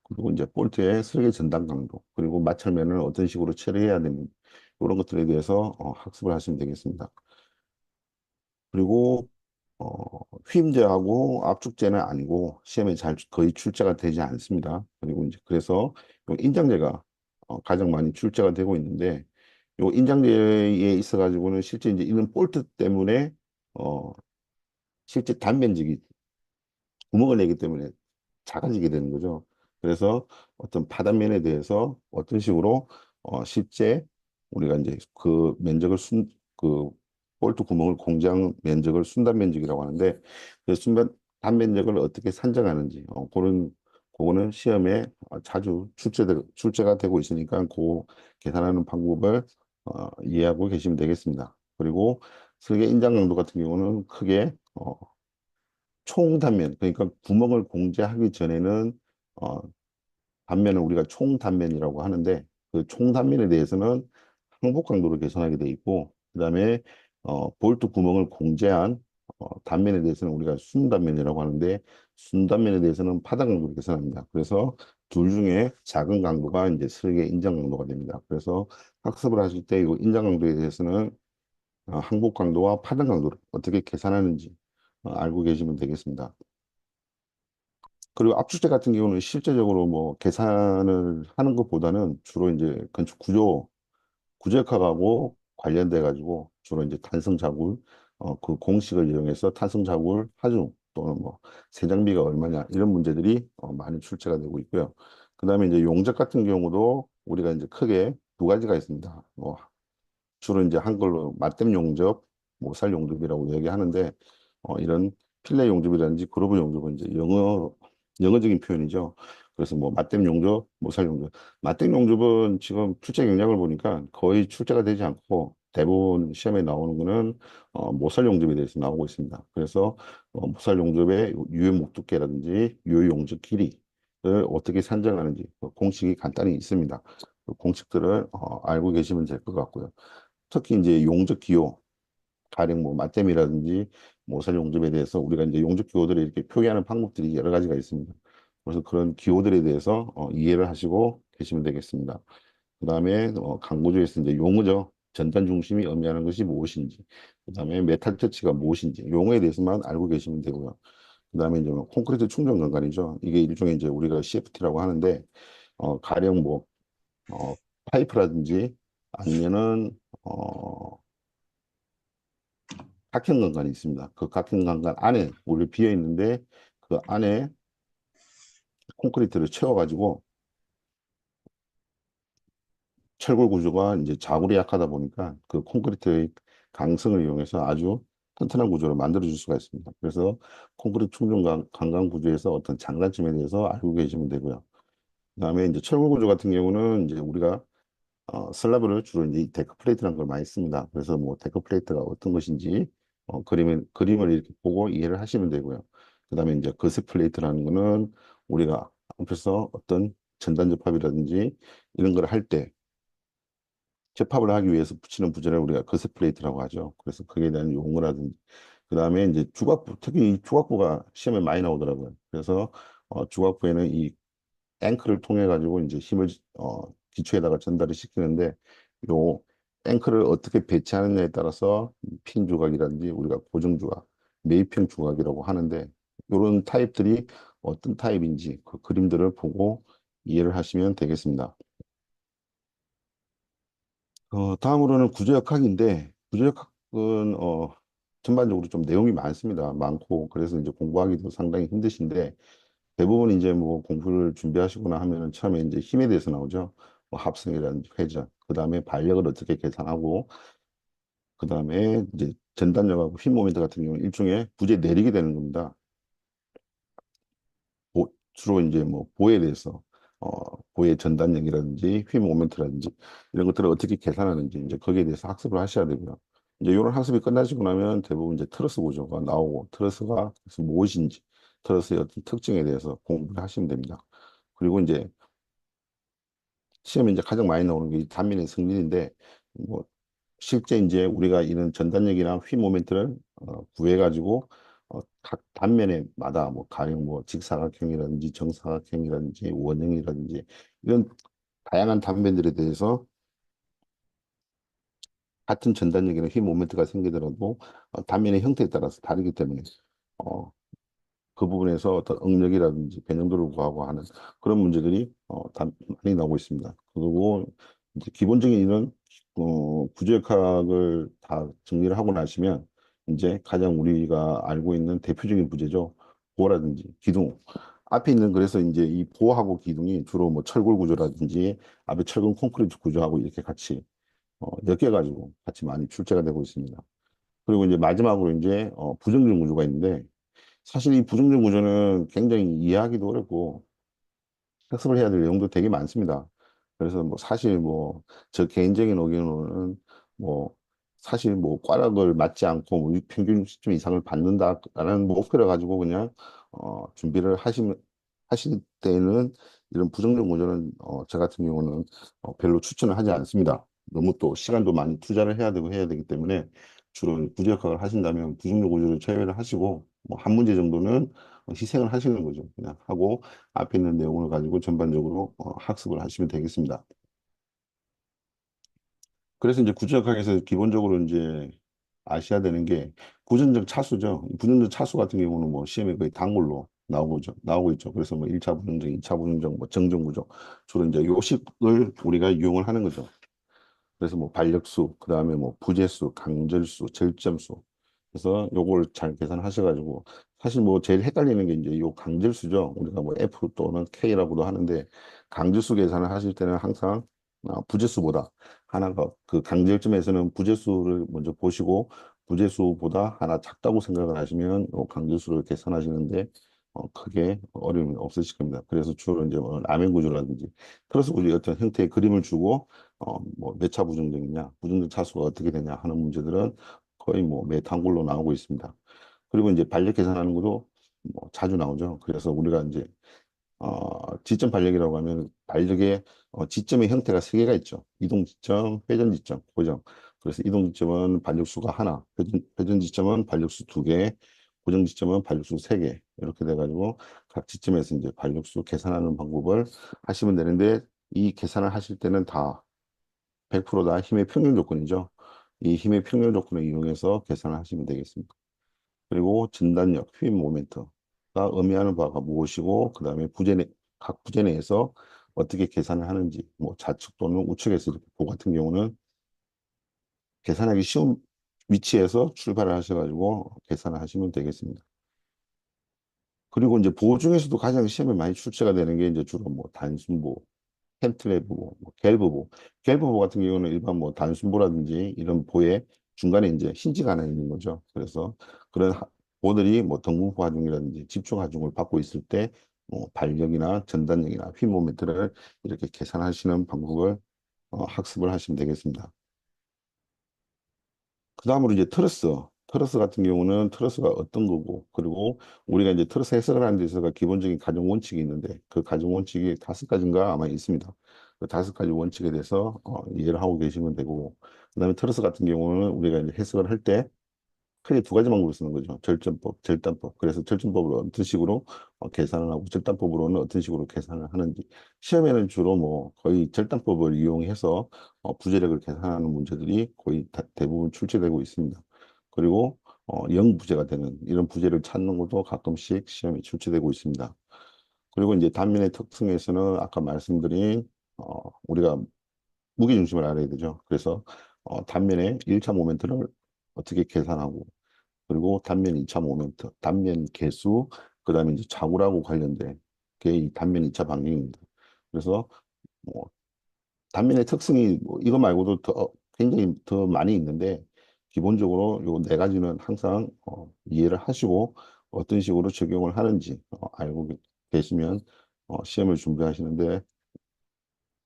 그리고 이제 볼트의 설계 전단 강도, 그리고 마찰면을 어떤 식으로 처리해야 되는 이런 것들에 대해서 학습을 하시면 되겠습니다. 그리고 휘임제하고 압축제는 아니고 시험에 잘 거의 출제가 되지 않습니다. 그리고 이제 그래서 요 인장제가 가장 많이 출제가 되고 있는데 요 인장제에 있어 가지고는 실제 이제 이런 볼트 때문에 어 실제 단면직이 구멍을 내기 때문에 작아지게 되는 거죠. 그래서 어떤 파단면에 대해서 어떤 식으로 실제 우리가 이제 그 면적을 그 볼트 구멍을 공제한 면적을 순단 면적이라고 하는데 그 순단 단면적을 어떻게 산정하는지 그거는 시험에 자주 출제가 되고 있으니까 그 계산하는 방법을 이해하고 계시면 되겠습니다. 그리고 설계 인장 강도 같은 경우는 크게 총단면, 그러니까 구멍을 공제하기 전에는 어, 단면을 우리가 총단면이라고 하는데 그 총단면에 대해서는 항복 강도를 계산하게 돼 있고 그다음에 볼트 구멍을 공제한 단면에 대해서는 우리가 순단면이라고 하는데 순단면에 대해서는 파단 강도를 계산합니다. 그래서 둘 중에 작은 강도가 이제 설계 인정 강도가 됩니다. 그래서 학습을 하실 때 이 인정 강도에 대해서는 항복 강도와 파단 강도를 어떻게 계산하는지 알고 계시면 되겠습니다. 그리고 압축제 같은 경우는 실제적으로 뭐 계산을 하는 것보다는 주로 이제 건축 구조역학하고 관련돼 가지고 주로 이제 탄성 자굴 그 공식을 이용해서 탄성 자굴 하중 또는 뭐 세장비가 얼마냐 이런 문제들이 많이 출제가 되고 있고요. 그다음에 이제 용접 같은 경우도 우리가 이제 크게 두 가지가 있습니다. 주로 이제 한글로 맞댐 용접, 모살 용접이라고 얘기하는데 이런 필레 용접이라든지 그루브 용접은 이제 영어적인 표현이죠. 그래서 뭐 맞댐 용접, 모살 용접. 맞댐 용접은 지금 출제 경략을 보니까 거의 출제가 되지 않고 대부분 시험에 나오는 거는 모살 용접에 대해서 나오고 있습니다. 그래서 모살 용접의 유효 목두께라든지 유효 용접 길이를 어떻게 산정하는지 그 공식이 간단히 있습니다. 그 공식들을 알고 계시면 될 것 같고요. 특히 이제 용접 기호, 가령 뭐 맞댐이라든지 모살 용접에 대해서 우리가 이제 용접 기호들을 이렇게 표기하는 방법들이 여러 가지가 있습니다. 그래서 그런 기호들에 대해서 이해를 하시고 계시면 되겠습니다. 그다음에 강구조에서 이제 용어죠. 전단 중심이 의미하는 것이 무엇인지, 그다음에 메탈 터치가 무엇인지 용어에 대해서만 알고 계시면 되고요. 그다음에 이제 뭐 콘크리트 충전 공간이죠. 이게 일종의 이제 우리가 CFT라고 하는데 가령 뭐 어, 파이프라든지 아니면은 각형 공간이 있습니다. 그 각형 공간 안에 우리 비어 있는데 그 안에 콘크리트를 채워가지고 철골 구조가 이제 자굴이 약하다 보니까 그 콘크리트의 강성을 이용해서 아주 튼튼한 구조를 만들어줄 수가 있습니다. 그래서 콘크리트 충전 강강 구조에서 어떤 장단점에 대해서 알고 계시면 되고요. 그다음에 이제 철골 구조 같은 경우는 이제 우리가 슬라브를 주로 이제 데크 플레이트라는 걸 많이 씁니다. 그래서 뭐 데크 플레이트가 어떤 것인지 그림을 이렇게 보고 이해를 하시면 되고요. 그다음에 이제 거세 플레이트라는 거는 우리가 앞에서 어떤 전단 접합이라든지 이런 걸 할 때 접합을 하기 위해서 붙이는 부재를 우리가 거세 플레이트라고 하죠. 그래서 그에 대한 용어라든지 그다음에 이제 주각부 특히 이 주각부가 시험에 많이 나오더라고요. 그래서 주각부에는 이 앵크를 통해 가지고 이제 힘을 기초에다가 전달을 시키는데 요 앵크를 어떻게 배치하느냐에 따라서 핀 조각이라든지 우리가 고정 조각, 매입형 조각이라고 하는데 이런 타입들이 어떤 타입인지 그 그림들을 보고 이해를 하시면 되겠습니다. 다음으로는 구조역학인데 구조역학은 전반적으로 좀 내용이 많습니다. 많고 그래서 이제 공부하기도 상당히 힘드신데 대부분 이제 뭐 공부를 준비하시거나 하면은 처음에 이제 힘에 대해서 나오죠. 뭐 합성이라든지 회전, 그 다음에 발력을 어떻게 계산하고, 그 다음에 이제 전단력하고 휘 모멘트 같은 경우는 일종의 부재 내리게 되는 겁니다. 주로 이제 뭐 보에 대해서 보의 전단력이라든지 휘 모멘트라든지 이런 것들을 어떻게 계산하는지 이제 거기에 대해서 학습을 하셔야 되고요. 이제 이런 학습이 끝나시고 나면 대부분 이제 트러스 구조가 나오고 트러스가 그래서 무엇인지 트러스의 어떤 특징에 대해서 공부를 하시면 됩니다. 그리고 이제 시험에 이제 가장 많이 나오는 게 단면의 승진인데 뭐 실제 이제 우리가 이런 전단력이나 휘 모멘트를 구해가지고 각 단면에마다 뭐 가령 뭐 직사각형이라든지 정사각형이라든지 원형이라든지 이런 다양한 단면들에 대해서 같은 전단력이나 휘 모멘트가 생기더라도 단면의 형태에 따라서 다르기 때문에 그 부분에서 어떤 응력이라든지 변형도를 구하고 하는 그런 문제들이 많이 나오고 있습니다. 그리고 이제 기본적인 이런 부재역학을 다 정리를 하고 나시면 이제 가장 우리가 알고 있는 대표적인 부재죠. 보라든지 기둥. 앞에 있는 그래서 이제 이 보하고 기둥이 주로 뭐 철골 구조라든지 앞에 철근 콘크리트 구조하고 이렇게 같이 엮여가지고 같이 많이 출제가 되고 있습니다. 그리고 이제 마지막으로 이제 부정적 구조가 있는데 사실 이 부정적 구조는 굉장히 이해하기도 어렵고 학습을 해야 될 내용도 되게 많습니다. 그래서 뭐 사실 뭐 저 개인적인 의견으로는 뭐 사실 뭐 꽈락을 맞지 않고 뭐 평균 60점 이상을 받는다라는 목표를 가지고 그냥 준비를 하실 때는 이런 부정적 구조는 저 같은 경우는 별로 추천을 하지 않습니다. 너무 또 시간도 많이 투자를 해야 되고 해야 되기 때문에 주로 부재역학을 하신다면 부정적 구조를 제외를 하시고 뭐 한 문제 정도는 희생을 하시는 거죠. 그냥 하고 앞에 있는 내용을 가지고 전반적으로 학습을 하시면 되겠습니다. 그래서 이제 구조역학에서 기본적으로 이제 아셔야 되는 게 부정적 차수죠. 부정적 차수 같은 경우는 뭐 시험에 거의 단골로 나오고 있죠. 그래서 뭐 1차 부정적, 2차 부정적, 뭐 정정 구조 주로 이제 요식을 우리가 이용을 하는 거죠. 그래서 뭐 반력수, 그다음에 뭐 부재수, 강절수, 절점수. 그래서 요걸 잘 계산하셔가지고 사실 뭐 제일 헷갈리는 게 이제 요 강절수죠. 우리가 뭐 F 또는 K라고도 하는데 강절수 계산을 하실 때는 항상 부재수보다 하나가 그 강절점에서는 부재수를 먼저 보시고 부재수보다 하나 작다고 생각을 하시면 요 강절수를 계산하시는데 크게 어려움이 없으실 겁니다. 그래서 주로 이제 뭐 라멘 구조라든지 트러스 구조의 어떤 형태의 그림을 주고 뭐 몇 차 부정적이냐, 부정적 차수가 어떻게 되냐 하는 문제들은 거의 뭐 매 단골로 나오고 있습니다. 그리고 이제 반력 계산하는 것도 뭐 자주 나오죠. 그래서 우리가 이제 지점 반력이라고 하면 반력의 지점의 형태가 세 개가 있죠. 이동 지점, 회전 지점, 고정. 그래서 이동 지점은 반력수가 하나, 회전 지점은 반력수 두 개, 고정 지점은 반력수 세 개. 이렇게 돼가지고 각 지점에서 이제 반력수 계산하는 방법을 하시면 되는데 이 계산을 하실 때는 다 100%다 힘의 평균 조건이죠. 이 힘의 평균 조건을 이용해서 계산을 하시면 되겠습니다. 그리고 진단력, 휘인 모멘트가 의미하는 바가 무엇이고, 그 다음에 각 부재 내에서 어떻게 계산을 하는지, 뭐 좌측 또는 우측에서 이렇게 보 같은 경우는 계산하기 쉬운 위치에서 출발을 하셔가지고 계산을 하시면 되겠습니다. 그리고 이제 보호 중에서도 가장 시험에 많이 출제가 되는 게 이제 주로 뭐 단순보, 펜트레보, 뭐 갤브보. 갤브보 같은 경우는 일반 뭐 단순보라든지 이런 보의 중간에 이제 힌지가 하나 있는 거죠. 그래서 그런 보들이 뭐 등분포 하중이라든지 집중 하중을 받고 있을 때 발력이나 전단력이나 휘 모멘트를 이렇게 계산하시는 방법을 학습을 하시면 되겠습니다. 그 다음으로 이제 트러스. 트러스 같은 경우는 트러스가 어떤 거고, 그리고 우리가 이제 트러스 해석을 하는 데 있어서 기본적인 가정 원칙이 있는데, 그 가정 원칙이 5가지인가 아마 있습니다. 그 5가지 원칙에 대해서 이해를 하고 계시면 되고, 그다음에 트러스 같은 경우는 우리가 이제 해석을 할 때 크게 두 가지 방법을 쓰는 거죠. 절전법, 절단법. 그래서 절전법으로 어떤 식으로 계산을 하고 절단법으로는 어떤 식으로 계산을 하는지. 시험에는 주로 뭐 거의 절단법을 이용해서 부재력을 계산하는 문제들이 거의 대부분 출제되고 있습니다. 그리고 영부재가 되는 이런 부재를 찾는 것도 가끔씩 시험에 출제되고 있습니다. 그리고 이제 단면의 특성에서는 아까 말씀드린 우리가 무게중심을 알아야 되죠. 그래서 단면의 1차 모멘트를 어떻게 계산하고 그리고 단면 2차 모멘트, 단면 개수, 그다음에 이제 좌우라고 관련된 게 이 단면 2차 반경입니다. 그래서 뭐 단면의 특성이 뭐 이거 말고도 더 굉장히 더 많이 있는데 기본적으로 요 네 가지는 항상 이해를 하시고 어떤 식으로 적용을 하는지 알고 계시면 시험을 준비하시는데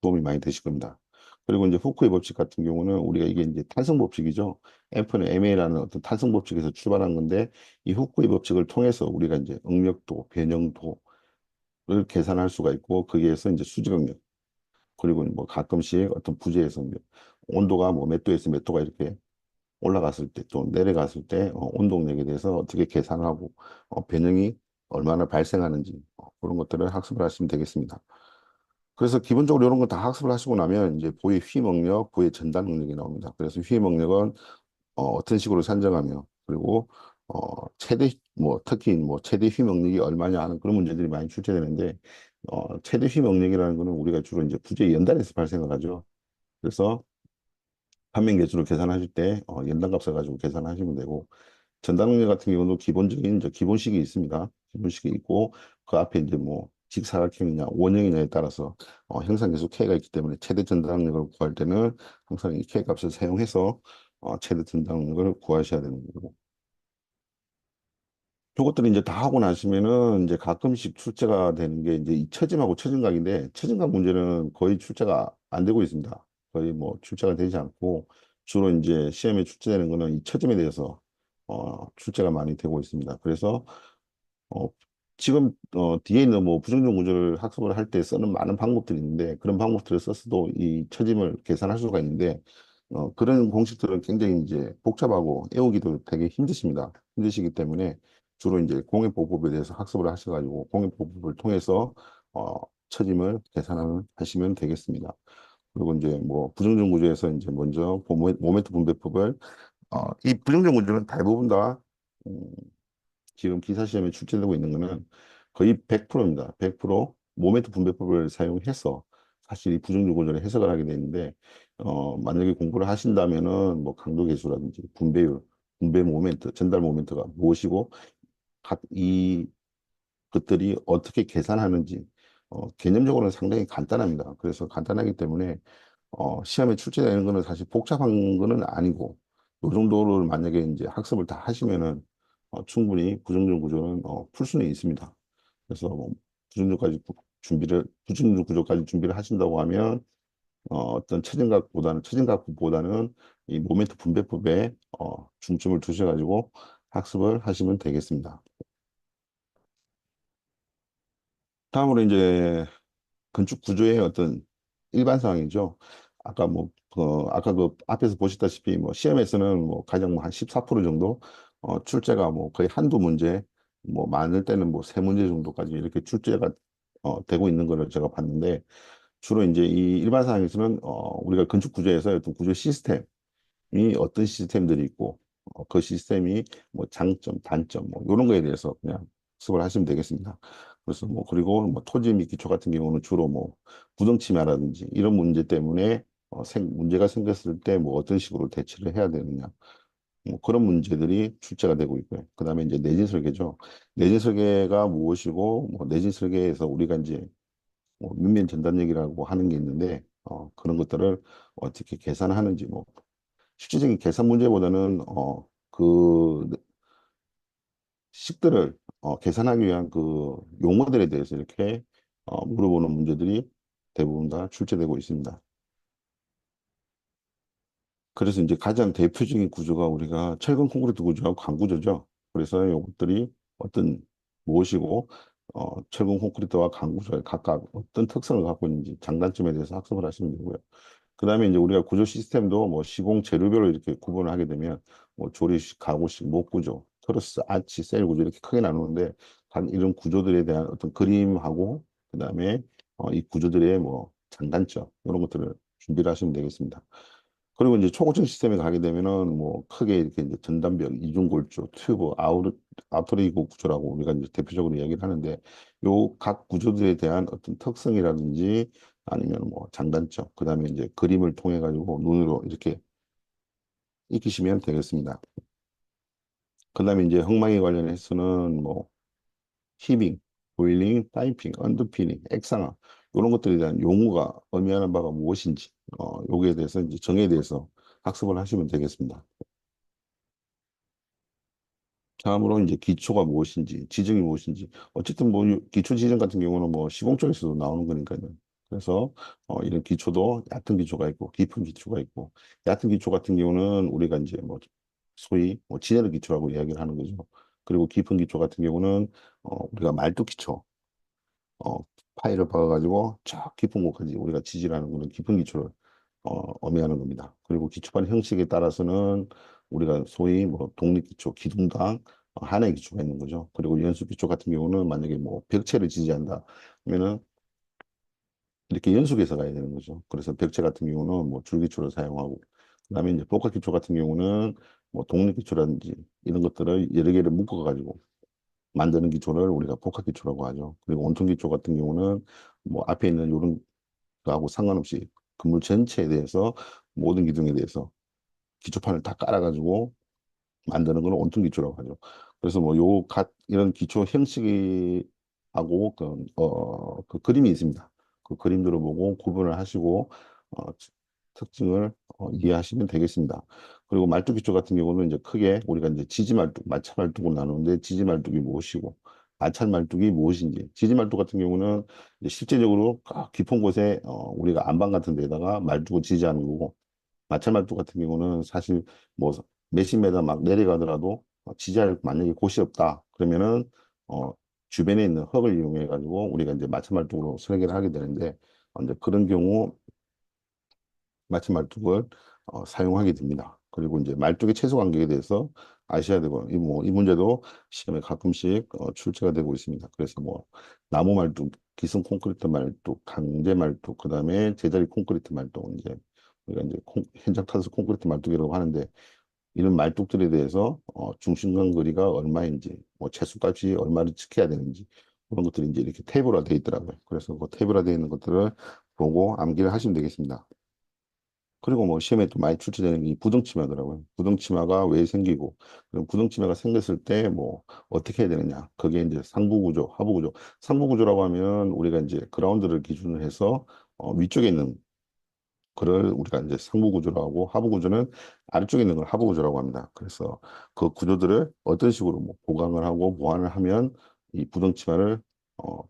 도움이 많이 되실 겁니다. 그리고 이제 후쿠이 법칙 같은 경우는 우리가 이게 이제 탄성 법칙이죠. F는 ma라는 어떤 탄성 법칙에서 출발한 건데 이 후쿠이 법칙을 통해서 우리가 이제 응력도, 변형도를 계산할 수가 있고 거기에서 이제 수직응력 그리고 뭐 가끔씩 어떤 부재에서 이제 온도가 뭐 몇 도에서 몇 도가 이렇게 올라갔을 때 또 내려갔을 때 온동력에 대해서 어떻게 계산을 하고 변형이 얼마나 발생하는지 그런 것들을 학습을 하시면 되겠습니다. 그래서 기본적으로 이런 거 다 학습을 하시고 나면 이제 보의 휘입응력, 보의 전달 능력이 나옵니다. 그래서 휘입응력은 어떤 식으로 산정하며 그리고 최대 뭐 특히 뭐 최대 휘명력이 얼마냐 하는 그런 문제들이 많이 출제되는데 최대 휘명력이라는 거는 우리가 주로 이제 부재 연단에서 발생을 하죠. 그래서 판매 개수를 계산하실 때 연단값을 가지고 계산하시면 되고 전단능력 같은 경우도 기본적인 이제 기본식이 있습니다. 기본식이 있고 그 앞에 이제 뭐 직사각형이냐 원형이냐에 따라서 형상 계수 K가 있기 때문에 최대 전단능력을 구할 때는 항상 이 K 값을 사용해서 최대 전단능력을 구하셔야 되는 거고 요것들을 이제 다 하고 나시면은 이제 가끔씩 출제가 되는 게 이제 이 처짐하고 처짐각인데 처짐각 문제는 거의 출제가 안 되고 있습니다. 거의 뭐 출제가 되지 않고 주로 이제 시험에 출제되는 거는 이 처짐에 대해서 출제가 많이 되고 있습니다. 그래서 어, 지금 뒤에 있는 뭐 부정적 문제를 학습을 할 때 쓰는 많은 방법들이 있는데 그런 방법들을 썼어도 이 처짐을 계산할 수가 있는데 그런 공식들은 굉장히 이제 복잡하고 외우기도 되게 힘드십니다. 힘드시기 때문에 주로 이제 공예보법에 대해서 학습을 하셔가지고 공예보법을 통해서 어, 처짐을 계산하시면 되겠습니다. 그리고 이제 뭐 부정적 구조에서 이제 먼저 모멘트 분배법을 이 부정적 구조는 대부분 다 지금 기사 시험에 출제되고 있는 거는 거의 100%입니다. 100% 모멘트 분배법을 사용해서 사실 이 부정적 구조를 해석을 하게 되는데 만약에 공부를 하신다면은 뭐 강도 계수라든지 분배율, 분배 모멘트, 전달 모멘트가 무엇이고 각 이 것들이 어떻게 계산하는지 개념적으로는 상당히 간단합니다. 그래서 간단하기 때문에 시험에 출제되는 거는 사실 복잡한 거는 아니고 요 정도를 만약에 이제 학습을 다 하시면은 충분히 부정적 구조는 풀 수는 있습니다. 그래서 뭐 부정적 구조까지 준비를 하신다고 하면 어떤 처진각보다는 이 모멘트 분배법에 중점을 두셔가지고 학습을 하시면 되겠습니다. 다음으로 이제 건축 구조의 어떤 일반 상황이죠. 아까 그 앞에서 보셨다시피 뭐 시험에서는 뭐 가장 뭐 한 14% 정도 출제가 뭐 거의 한두 문제 뭐 많을 때는 뭐 세 문제 정도까지 이렇게 출제가 되고 있는 거를 제가 봤는데 주로 이제 이 일반 상황에서는 우리가 건축 구조에서 어떤 구조 시스템 이 어떤 시스템들이 있고 그 시스템이 뭐 장점, 단점 뭐 이런 거에 대해서 그냥 학습을 하시면 되겠습니다. 그래서 뭐 그리고 뭐 토지 및 기초 같은 경우는 주로 뭐 부동침해라든지 이런 문제 때문에 문제가 생겼을 때 뭐 어떤 식으로 대처를 해야 되느냐 뭐 그런 문제들이 출제가 되고 있고요. 그다음에 이제 내진 설계죠. 내진 설계가 무엇이고 뭐 내진 설계에서 우리가 이제 뭐 밑면 전단력이라고 하는 게 있는데 그런 것들을 어떻게 계산하는지 뭐 실질적인 계산 문제보다는 그 식들을 계산하기 위한 그 용어들에 대해서 이렇게 물어보는 문제들이 대부분 다 출제되고 있습니다. 그래서 이제 가장 대표적인 구조가 우리가 철근 콘크리트 구조하고 강구조죠. 그래서 이것들이 어떤 무엇이고 철근 콘크리트와 강구조에 각각 어떤 특성을 갖고 있는지 장단점에 대해서 학습을 하시면 되고요. 그다음에 이제 우리가 구조 시스템도 뭐 시공 재료별로 이렇게 구분을 하게 되면 뭐 조리식, 가구식, 목구조, 트러스, 아치, 셀 구조 이렇게 크게 나누는데 단 이런 구조들에 대한 어떤 그림하고 그다음에 이 구조들의 뭐 장단점 이런 것들을 준비를 하시면 되겠습니다. 그리고 이제 초고층 시스템에 가게 되면은 뭐 크게 이렇게 이제 전단벽, 이중골조, 튜브, 아우터리고 구조라고 우리가 이제 대표적으로 이야기를 하는데 요 각 구조들에 대한 어떤 특성이라든지 아니면 뭐 장단점, 그다음에 이제 그림을 통해 가지고 눈으로 이렇게 익히시면 되겠습니다. 그다음에 이제 흙막에 관련해서는 뭐 히빙, 보일링, 파이핑, 언더피닝, 액상화 이런 것들에 대한 용어가 의미하는 바가 무엇인지 요기에 대해서 이제 정의에 대해서 학습을 하시면 되겠습니다. 다음으로 이제 기초가 무엇인지, 지정이 무엇인지. 어쨌든 뭐 기초 지정 같은 경우는 뭐 시공 쪽에서도 나오는 거니까요. 그래서 이런 기초도 얕은 기초가 있고 깊은 기초가 있고 얕은 기초 같은 경우는 우리가 이제 뭐 소위 뭐 지네르 기초라고 이야기를 하는 거죠. 그리고 깊은 기초 같은 경우는 우리가 말뚝 기초, 어, 파일을 박아가지고 쫙 깊은 곳까지 우리가 지지라는 거는 깊은 기초를 의미하는 겁니다. 그리고 기초반 형식에 따라서는 우리가 소위 뭐 독립기초, 기둥당, 하나의 기초가 있는 거죠. 그리고 연수기초 같은 경우는 만약에 뭐 벽체를 지지한다 하면은 이렇게 연속해서 가야 되는 거죠. 그래서 벽체 같은 경우는 뭐 줄기초를 사용하고 그다음에 이제 복합기초 같은 경우는 뭐 독립기초라든지 이런 것들을 여러 개를 묶어가지고 만드는 기초를 우리가 복합 기초라고 하죠. 그리고 온통 기초 같은 경우는 뭐 앞에 있는 요런 거하고 상관없이 건물 전체에 대해서 모든 기둥에 대해서 기초판을 다 깔아가지고 만드는 걸 온통 기초라고 하죠. 그래서 뭐 이런 기초 형식이 하고 그 그림이 있습니다. 그 그림들을 보고 구분을 하시고 특징을 이해하시면 되겠습니다. 그리고 말뚝 기초 같은 경우는 이제 크게 우리가 이제 지지 말뚝, 마찰 말뚝으로 나누는데 지지 말뚝이 무엇이고 마찰 말뚝이 무엇인지. 지지 말뚝 같은 경우는 이제 실제적으로 깊은 곳에 우리가 안방 같은 데다가 말뚝을 지지하는 거고 마찰 말뚝 같은 경우는 사실 뭐 몇십 메다 막 내려가더라도 지지할 만약에 곳이 없다 그러면은 어 주변에 있는 흙을 이용해 가지고 우리가 이제 마찰 말뚝으로 설계를 하게 되는데 이제 그런 경우 마침 말뚝을 사용하게 됩니다. 그리고 이제 말뚝의 최소 간격에 대해서 아셔야 되고 이 문제도 시험에 가끔씩 출제가 되고 있습니다. 그래서 뭐 나무 말뚝, 기성 콘크리트 말뚝, 강제 말뚝, 그다음에 제자리 콘크리트 말뚝 이제 우리가 이제 현장 타서 콘크리트 말뚝이라고 하는데 이런 말뚝들에 대해서 중심간 거리가 얼마인지, 뭐 채수값이 얼마를 지켜야 되는지 그런 것들이 이제 이렇게 테이블화 되어 있더라고요. 그래서 그 테이블화 되어 있는 것들을 보고 암기를 하시면 되겠습니다. 그리고 뭐 시험에 또 많이 출제되는 게 이 부등치마더라고요. 부등치마가 왜 생기고, 그럼 부등치마가 생겼을 때 뭐 어떻게 해야 되느냐. 그게 이제 상부 구조, 하부 구조. 상부 구조라고 하면 우리가 이제 그라운드를 기준으로 해서 위쪽에 있는 그걸 우리가 이제 상부 구조라고 하고 하부 구조는 아래쪽에 있는 걸 하부 구조라고 합니다. 그래서 그 구조들을 어떤 식으로 뭐 보강을 하고 보완을 하면 이 부등치마를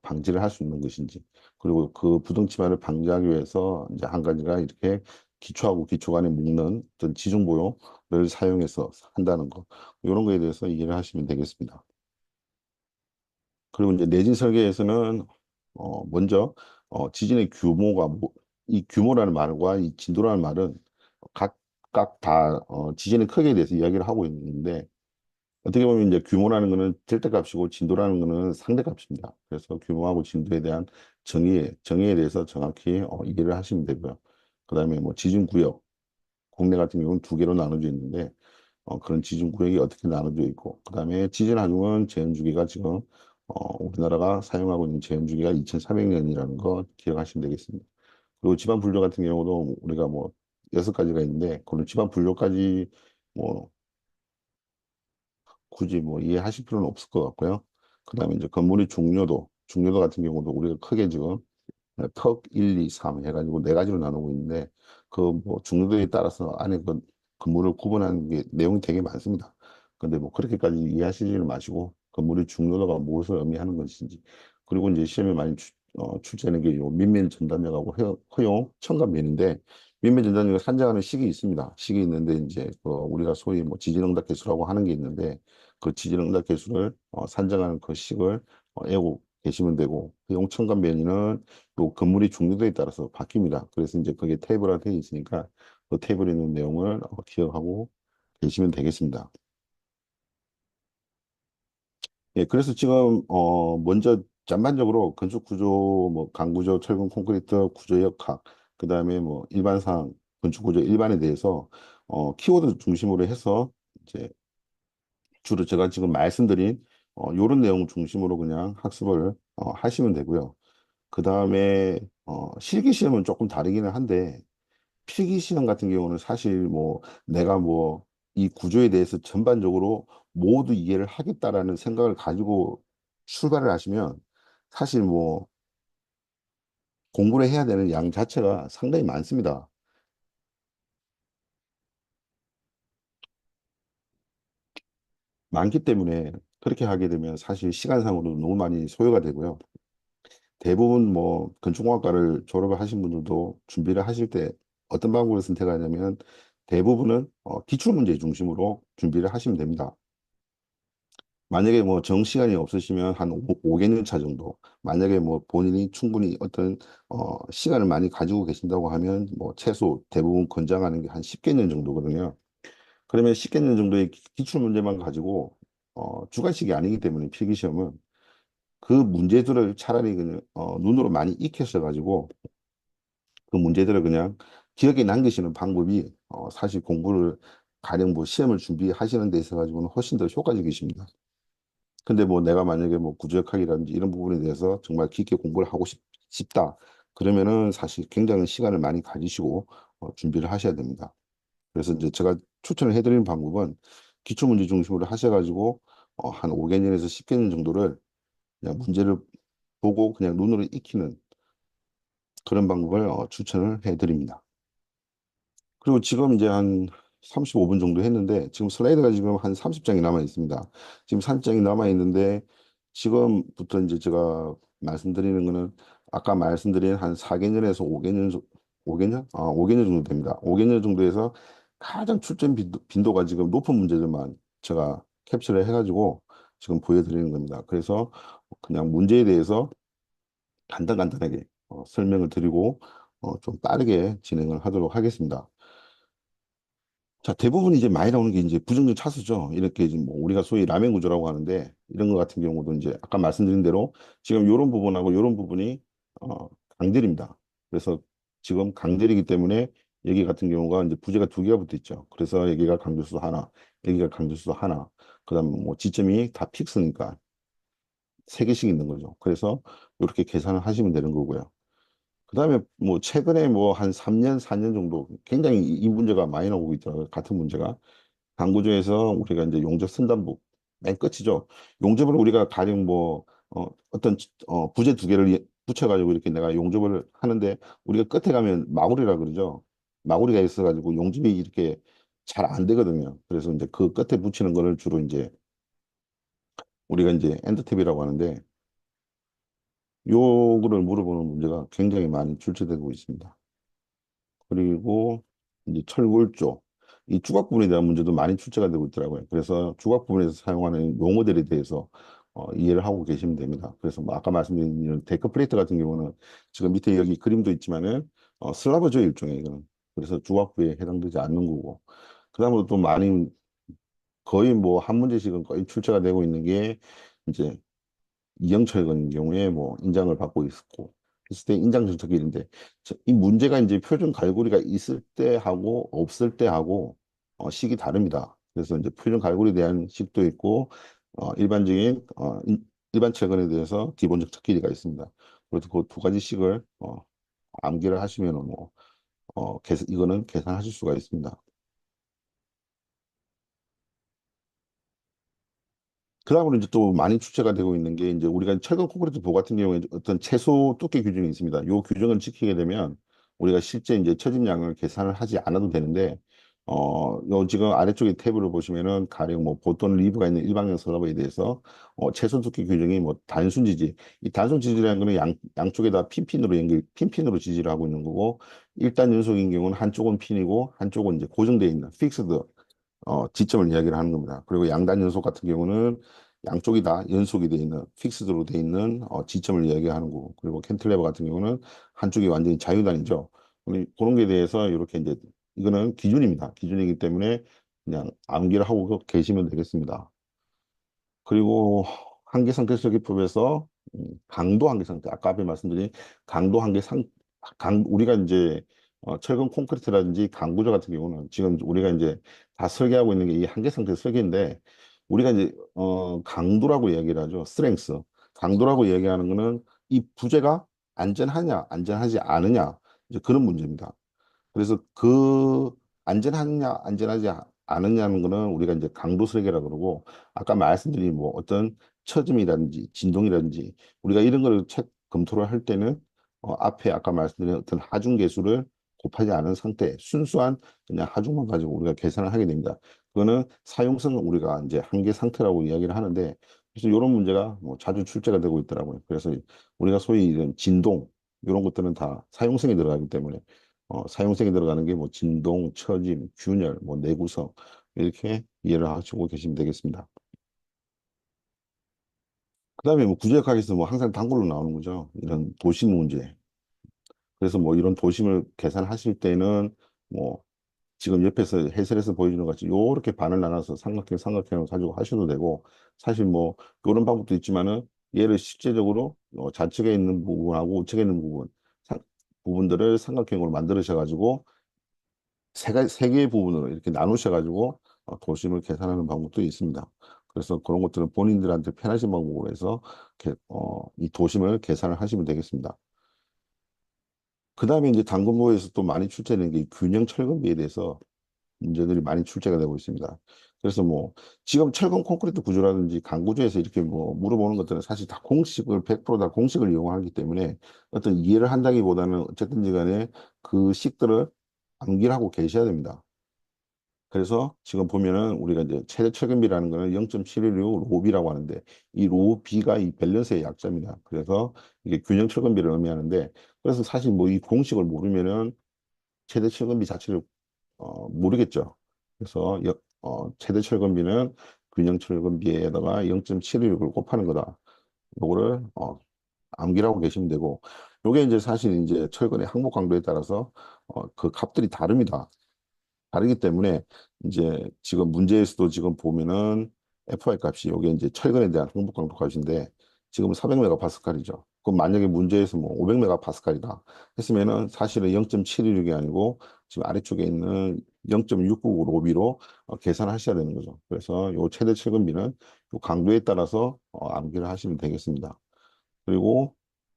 방지를 할 수 있는 것인지 그리고 그 부등치마를 방지하기 위해서 이제 한 가지가 이렇게 기초하고 기초 간에 묶는 어떤 지중보요를 사용해서 한다는 거 이런 거에 대해서 이해를 하시면 되겠습니다. 그리고 이제 내진 설계에서는 먼저 지진의 규모가 이 규모라는 말과 이 진도라는 말은 각각 다 지진의 크기에 대해서 이야기를 하고 있는데 어떻게 보면 이제 규모라는 거는 절대값이고 진도라는 거는 상대값입니다. 그래서 규모하고 진도에 대한 정의에 대해서 정확히 이해를 하시면 되고요. 그다음에 뭐 지진 구역, 국내 같은 경우는 두 개로 나눠져 있는데 그런 지진 구역이 어떻게 나눠져 있고, 그다음에 지진 활동은 재현 주기가 지금 우리나라가 사용하고 있는 재현 주기가 2,400년이라는 거 기억하시면 되겠습니다. 그리고 지방 분류 같은 경우도 우리가 뭐 여섯 가지가 있는데, 그런 지방 분류까지 뭐 굳이 뭐 이해하실 필요는 없을 것 같고요. 그다음에 이제 건물의 중요도 같은 경우도 우리가 크게 지금 턱 1, 2, 3 해가지고 네 가지로 나누고 있는데 그 뭐 중요도에 따라서 안에 그 건물을 구분하는 게 내용이 되게 많습니다. 근데 뭐 그렇게까지 이해하시지는 마시고 건물의 중요도가 무엇을 의미하는 것인지 그리고 이제 시험에 많이 출제하는 게 요 민면 전단력하고 허용 청감면인데 민면 전단력을 산정하는 식이 있습니다. 식이 있는데 이제 그 우리가 소위 뭐 지진응답 개수라고 하는 게 있는데 그 지진응답 개수를 산정하는 그 식을 외우고 계시면 되고 허용 청감면이는 또 건물의 중요도에 따라서 바뀝니다. 그래서 이제 그게 테이블화 되어 있으니까 그 테이블에 있는 내용을 기억하고 계시면 되겠습니다. 예, 그래서 지금 먼저 전반적으로 건축 구조, 뭐 강구조, 철근 콘크리트 구조 역학, 그다음에 뭐 일반상 건축 구조 일반에 대해서 키워드 중심으로 해서 이제 주로 제가 지금 말씀드린 요런 내용 중심으로 그냥 학습을 하시면 되고요. 그다음에 실기 시험은 조금 다르기는 한데 필기 시험 같은 경우는 사실 뭐 내가 뭐 이 구조에 대해서 전반적으로 모두 이해를 하겠다라는 생각을 가지고 출발을 하시면 사실 뭐 공부를 해야 되는 양 자체가 상당히 많습니다. 많기 때문에 그렇게 하게 되면 사실 시간상으로 너무 많이 소요가 되고요. 대부분 뭐 건축공학과를 졸업을 하신 분들도 준비를 하실 때 어떤 방법을 선택하냐면 대부분은 기출문제 중심으로 준비를 하시면 됩니다. 만약에 뭐 정시간이 없으시면 한 5개년 차 정도. 만약에 뭐 본인이 충분히 어떤 시간을 많이 가지고 계신다고 하면 뭐 최소 대부분 권장하는 게 한 10개년 정도거든요. 그러면 10개년 정도의 기출 문제만 가지고 주관식이 아니기 때문에 필기시험은 그 문제들을 차라리 그냥 눈으로 많이 익혀서 가지고 그 문제들을 그냥 기억에 남기시는 방법이 사실 공부를 가령 뭐 시험을 준비하시는 데 있어 가지고는 훨씬 더 효과적이십니다. 근데 뭐 내가 만약에 뭐 구조역학이라든지 이런 부분에 대해서 정말 깊게 공부를 하고 싶다. 그러면은 사실 굉장히 시간을 많이 가지시고 준비를 하셔야 됩니다. 그래서 이제 제가 추천을 해드리는 방법은 기초문제 중심으로 하셔가지고 한 5개년에서 10개년 정도를 그냥 문제를 보고 그냥 눈으로 익히는 그런 방법을 추천을 해드립니다. 그리고 지금 이제 한 35분 정도 했는데 지금 슬라이드가 지금 한 30장이 남아 있습니다. 지금 30장이 남아 있는데 지금부터 이제 제가 말씀드리는 거는 아까 말씀드린 한 4개년에서 5개년, 5개년? 5개년 정도 됩니다. 5개년 정도에서 가장 출전 빈도가 지금 높은 문제들만 제가 캡처를 해가지고 지금 보여드리는 겁니다. 그래서 그냥 문제에 대해서 간단하게 설명을 드리고 좀 빠르게 진행을 하도록 하겠습니다. 자, 대부분 이제 많이 나오는 게 이제 부정적 차수죠. 이렇게 이제 뭐 우리가 소위 라멘 구조라고 하는데 이런 거 같은 경우도 이제 아까 말씀드린 대로 지금 이런 부분하고 이런 부분이 어, 강들입니다. 그래서 지금 강들이기 때문에 여기 같은 경우가 이제 부재가 두 개가 붙어 있죠. 그래서 여기가 강도수 하나, 여기가 강도수 하나, 그다음 뭐 지점이 다 픽스니까 세 개씩 있는 거죠. 그래서 이렇게 계산을 하시면 되는 거고요. 그다음에 뭐 최근에 뭐 한 3년, 4년 정도 굉장히 이 문제가 많이 나오고 있더라고요. 같은 문제가. 당구조에서 우리가 이제 용접 선단부 맨 끝이죠. 용접을 우리가 가령 뭐 어떤 부재 두 개를 붙여가지고 이렇게 내가 용접을 하는데 우리가 끝에 가면 마구리라 그러죠. 마구리가 있어가지고 용접이 이렇게 잘 안 되거든요. 그래서 이제 그 끝에 붙이는 거를 주로 이제 우리가 이제 엔드탭이라고 하는데 요거를 물어보는 문제가 굉장히 많이 출제되고 있습니다. 그리고 이제 철골 쪽, 이 주각 부분에 대한 문제도 많이 출제가 되고 있더라고요. 그래서 주각 부분에서 사용하는 용어들에 대해서 이해를 하고 계시면 됩니다. 그래서 뭐 아까 말씀드린 이런 데크 플레이트 같은 경우는 지금 밑에 여기 그림도 있지만은 슬라브죠 일종의 이거는. 그래서 주각부에 해당되지 않는 거고. 그다음으로 또 많이 거의 뭐 한 문제씩은 거의 출제가 되고 있는 게 이제 이영철 같은 경우에 뭐 인장을 받고 있었고 했을 때 인장 정책일인데 이 문제가 이제 표준 갈고리가 있을 때 하고 없을 때 하고 식이 다릅니다. 그래서 이제 표준 갈고리에 대한 식도 있고 일반적인 일반 철근에 대해서 기본적 척길이가 있습니다. 그래서 그 두 가지 식을 암기를 하시면은 뭐 이거는 계산하실 수가 있습니다. 그다음으로 이제 또 많이 출제가 되고 있는 게 이제 우리가 철근 콘크리트 보 같은 경우에 어떤 최소 두께 규정이 있습니다. 요 규정을 지키게 되면 우리가 실제 이제 처짐량을 계산을 하지 않아도 되는데 요 지금 아래쪽에 탭으로 보시면은 가령 뭐 보통 리브가 있는 일방형 슬러브에 대해서 최소 두께 규정이 뭐 단순 지지 이 단순 지지라는 거는 양쪽에다 핀핀으로 핀핀으로 지지를 하고 있는 거고 일단 연속인 경우는 한쪽은 핀이고 한쪽은 이제 고정되어 있는 픽스드 지점을 이야기를 하는 겁니다. 그리고 양단 연속 같은 경우는 양쪽이 다 연속이 돼 있는 픽스드로 돼 있는 지점을 이야기하는 거고 그리고 캔틀레버 같은 경우는 한쪽이 완전히 자유단이죠. 그런 게 대해서 이렇게 이제 이거는 기준입니다. 기준이기 때문에 그냥 암기를 하고 계시면 되겠습니다. 그리고 한계상태 설계법에서 강도 한계상태 아까 앞에 말씀드린 강도 한계상 우리가 이제 철근 콘크리트라든지 강구조 같은 경우는 지금 우리가 이제 다 설계하고 있는 게 이 한계상태 설계인데 우리가 이제 강도라고 이야기를 하죠. 스트렝스 강도라고 이야기하는 거는 이 부재가 안전하냐 안전하지 않으냐 이제 그런 문제입니다. 그래서 그 안전하냐 안전하지 않느냐는 거는 우리가 이제 강도 설계라 그러고 아까 말씀드린 뭐 어떤 처짐이라든지 진동이라든지 우리가 이런 거를 검토를 할 때는 앞에 아까 말씀드린 어떤 하중 계수를 곱하지 않은 상태 순수한 그냥 하중만 가지고 우리가 계산을 하게 됩니다. 그거는 사용성은 우리가 이제 한계 상태라고 이야기를 하는데 그래서 이런 문제가 뭐 자주 출제가 되고 있더라고요. 그래서 우리가 소위 이런 진동 이런 것들은 다 사용성이 들어가기 때문에 사용성이 들어가는 게 뭐 진동, 처짐, 균열, 뭐 내구성 이렇게 이해를 하시고 계시면 되겠습니다. 그다음에 뭐 구조역학에서 뭐 항상 단골로 나오는 거죠. 이런 도심 문제. 그래서 뭐 이런 도심을 계산하실 때는 뭐 지금 옆에서 해설에서 보여주는 것 같이 요렇게 반을 나눠서 삼각형을 가지고 하셔도 되고 사실 뭐 그런 방법도 있지만은 얘를 실제적으로 좌측에 있는 부분하고 우측에 있는 부분들을 삼각형으로 만들으셔 가지고 세 개의 부분으로 이렇게 나누셔가지고 도심을 계산하는 방법도 있습니다. 그래서 그런 것들은 본인들한테 편하신 방법으로 해서 이 도심을 계산을 하시면 되겠습니다. 그 다음에 이제 당근부에서 또 많이 출제되는 게 이 균형 철근비에 대해서 문제들이 많이 출제가 되고 있습니다. 그래서 뭐 지금 철근 콘크리트 구조라든지 강구조에서 이렇게 뭐 물어보는 것들은 사실 다 공식을 100%다 공식을 이용하기 때문에 어떤 이해를 한다기보다는 어쨌든지 간에 그 식들을 암기하고 계셔야 됩니다. 그래서 지금 보면은 우리가 이제 최대 철근비라는 거는 0.716 로비라고 하는데 이 로비가 이 밸런스의 약자입니다. 그래서 이게 균형 철근비를 의미하는데 그래서 사실 뭐 이 공식을 모르면은 최대 철근비 자체를 모르겠죠. 그래서 최대 철근비는 균형 철근비에다가 0.716을 곱하는 거다. 요거를 암기하고 계시면 되고 요게 이제 사실 이제 철근의 항목 강도에 따라서 그 값들이 다릅니다. 다르기 때문에 이제 지금 문제에서도 지금 보면은 FI 값이 요게 이제 철근에 대한 항복 강도 값인데 지금 400메가파스칼이죠. 그럼 만약에 문제에서 뭐 500메가파스칼이다 했으면은 사실은 0.716이 아니고 지금 아래쪽에 있는 0.699 로비로 계산하셔야 되는 거죠. 그래서 요 최대 철근비는 요 강도에 따라서 암기를 하시면 되겠습니다. 그리고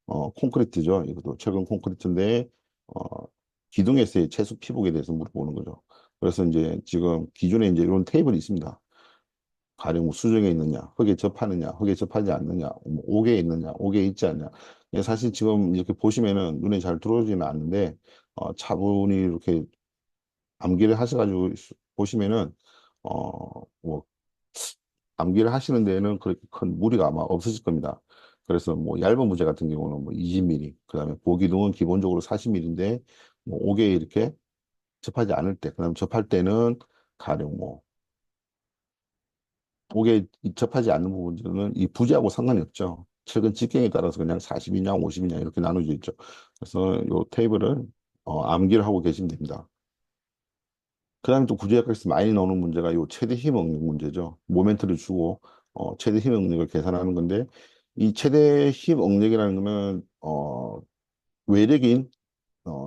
콘크리트죠. 이것도 철근 콘크리트인데 어, 기둥에서의 채수 피복에 대해서 물어보는 거죠. 그래서 이제 지금 기존에 이제 이런 테이블이 있습니다. 가령 뭐 수정에 있느냐, 흙에 접하느냐, 흙에 접하지 않느냐, 뭐 옥에 있느냐, 옥에 있지 않냐. 예, 사실 지금 이렇게 보시면은 눈에 잘 들어오지는 않는데 차분히 이렇게 암기를 하셔가지고 보시면은 뭐 암기를 하시는 데에는 그렇게 큰 무리가 아마 없으실 겁니다. 그래서 뭐 얇은 문제 같은 경우는 뭐 20mm, 그다음에 보기둥은 기본적으로 40mm인데 뭐 5개 이렇게 접하지 않을 때, 그다음 접할 때는 가령 뭐 5개 접하지 않는 부분들은 이 부지하고 상관이 없죠. 최근 직경에 따라서 그냥 40이냐 50이냐 이렇게 나눠져 있죠. 그래서 요 테이블을 암기를 하고 계시면 됩니다. 그다음에 또 구제역에서 많이 나오는 문제가 요 최대 힘 응력 문제죠. 모멘트를 주고 최대 힘 응력을 계산하는 건데 이 최대 힘 응력이라는 거는 외력인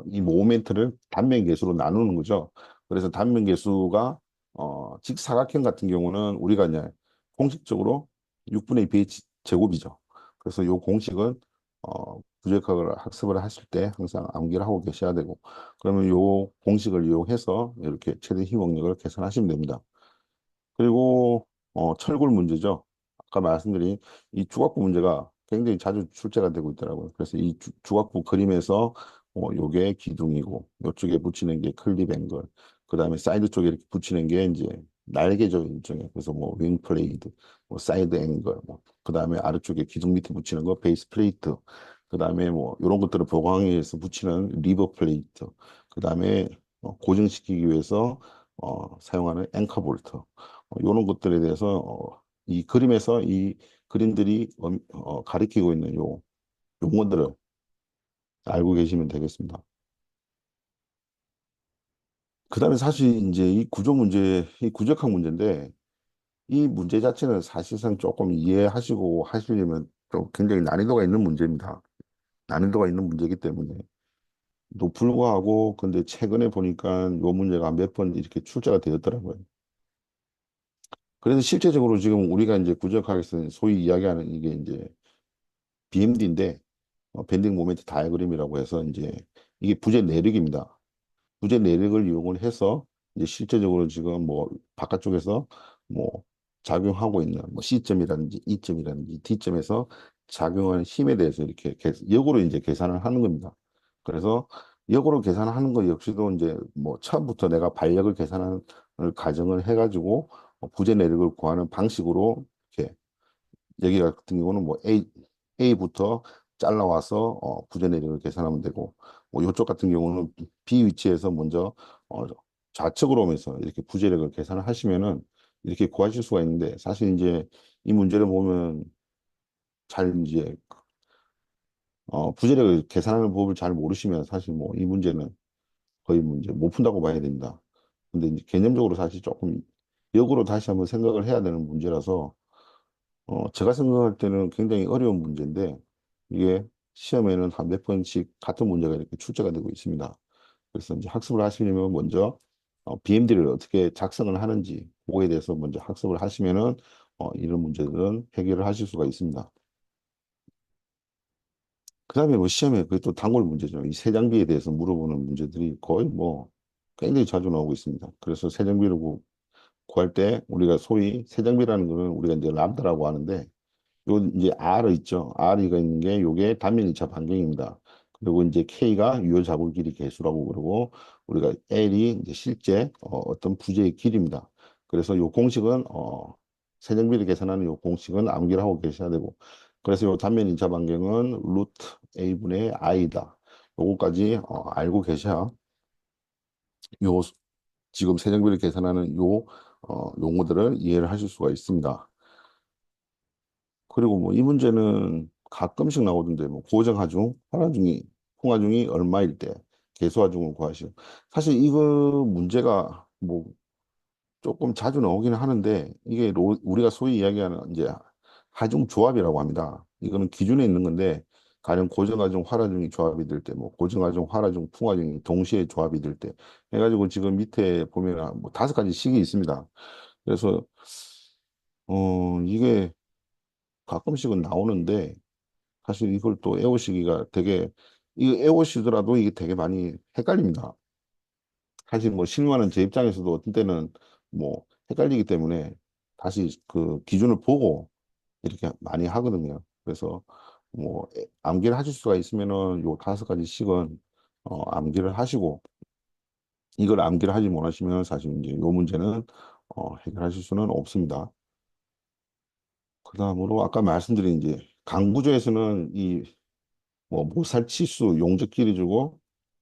이 모멘트를 단면 계수로 나누는 거죠. 그래서 단면 계수가 직사각형 같은 경우는 우리가 이제 공식적으로 6분의 2 ph 제곱이죠. 그래서 이 공식은 부재학을 학습을 하실 때 항상 암기를 하고 계셔야 되고 그러면 이 공식을 이용해서 이렇게 최대 힘응력을 계산하시면 됩니다. 그리고 철골 문제죠. 아까 말씀드린 이 주각부 문제가 굉장히 자주 출제가 되고 있더라고요. 그래서 이 주각부 그림에서 요게 기둥이고 요쪽에 붙이는 게 클립 앵글, 그다음에 사이드 쪽에 이렇게 붙이는 게 이제 날개죠 일종의. 그래서 뭐 윙 플레이드, 뭐 사이드 앵글, 뭐 그다음에 아래쪽에 기둥 밑에 붙이는 거 베이스 플레이트, 그다음에 뭐 이런 것들을 보강하기 위해서 붙이는 리버 플레이트, 그다음에 고정시키기 위해서 사용하는 앵커 볼트. 이런 것들에 대해서 이 그림에서 이 그림들이 가리키고 있는 요 용어들을 알고 계시면 되겠습니다. 그다음에 사실 이제 이 구조 문제, 이 구조학 문제인데 이 문제 자체는 사실상 조금 이해하시고 하시려면 좀 굉장히 난이도가 있는 문제입니다. 난이도가 있는 문제이기 때문에 또 불구하고 근데 최근에 보니까 요 문제가 몇 번 이렇게 출제가 되었더라고요. 그래서 실제적으로 지금 우리가 이제 구조학에서 소위 이야기하는 이게 이제 BMD인데 밴딩 모멘트 다이어그램이라고 해서 이제 이게 부재 내력입니다. 부재 내력을 이용을 해서 이제 실제적으로 지금 뭐 바깥쪽에서 뭐 작용하고 있는 뭐 C점이라든지 E점이라든지 D점에서 작용하는 힘에 대해서 이렇게 역으로 이제 계산을 하는 겁니다. 그래서 역으로 계산하는 것 역시도 이제 뭐 처음부터 내가 반력을 계산하는 가정을 해가지고 부재 내력을 구하는 방식으로 이렇게 여기 같은 경우는 뭐 A부터 잘라와서 부재 내력을 계산하면 되고 뭐 이쪽 같은 경우는 B 위치에서 먼저 좌측으로 오면서 이렇게 부재력을 계산을 하시면은 이렇게 구하실 수가 있는데 사실 이제 이 문제를 보면 잘 이제 부재력을 계산하는 법을 잘 모르시면 사실 뭐 이 문제는 거의 문제 못 푼다고 봐야 됩니다. 근데 이제 개념적으로 사실 조금 역으로 다시 한번 생각을 해야 되는 문제라서 제가 생각할 때는 굉장히 어려운 문제인데, 이게 시험에는 한 몇 번씩 같은 문제가 이렇게 출제가 되고 있습니다. 그래서 이제 학습을 하시려면 먼저 BMD를 어떻게 작성을 하는지, 그거에 대해서 먼저 학습을 하시면은 이런 문제들은 해결을 하실 수가 있습니다. 그다음에 뭐 시험에 그 또 단골 문제죠. 이 새 장비에 대해서 물어보는 문제들이 거의 뭐 굉장히 자주 나오고 있습니다. 그래서 새 장비를 구할 때 우리가 소위 새 장비라는 거는 우리가 이제 람다라고 하는데 요 이제 R 있죠. R이가 있는 게 요게 단면 2차 반경입니다. 그리고 이제 K가 유효 자굴 길이 개수라고 그러고 우리가 L이 이제 실제 떤 부재의 길이입니다. 그래서 요 공식은 세정비를 계산하는 요 공식은 암기를 하고 계셔야 되고 그래서 요 단면 2차 반경은 루트 A분의 I다. 요거까지 알고 계셔야 요 지금 세정비를 계산하는 요 용어들을 이해를 하실 수가 있습니다. 그리고 뭐 이 문제는 가끔씩 나오던데 뭐 고정하중, 하나중이, 풍하중이 얼마일 때 계수하중을 구하시오. 사실 이거 문제가 뭐 조금 자주 나오기는 하는데 이게 우리가 소위 이야기하는 이제 하중 조합이라고 합니다. 이거는 기준에 있는 건데 가령 고정하중, 활하중이 조합이 될 때, 뭐 고정하중, 활하중, 풍하중이 동시에 조합이 될 때 해가지고 지금 밑에 보면 뭐 5가지 식이 있습니다. 그래서 이게 가끔씩은 나오는데 사실 이걸 또 애호시기가 되게 이거 애호시더라도 이게 되게 많이 헷갈립니다. 사실 뭐 실무하는 제 입장에서도 어떤 때는 뭐 헷갈리기 때문에 다시 그 기준을 보고 이렇게 많이 하거든요. 그래서 뭐 암기를 하실 수가 있으면은 요 5가지씩은 암기를 하시고 이걸 암기를 하지 못하시면 사실 이제 요 문제는 해결하실 수는 없습니다. 그다음으로 아까 말씀드린 이제 강구조에서는 이 뭐 모살치수 용적끼리 주고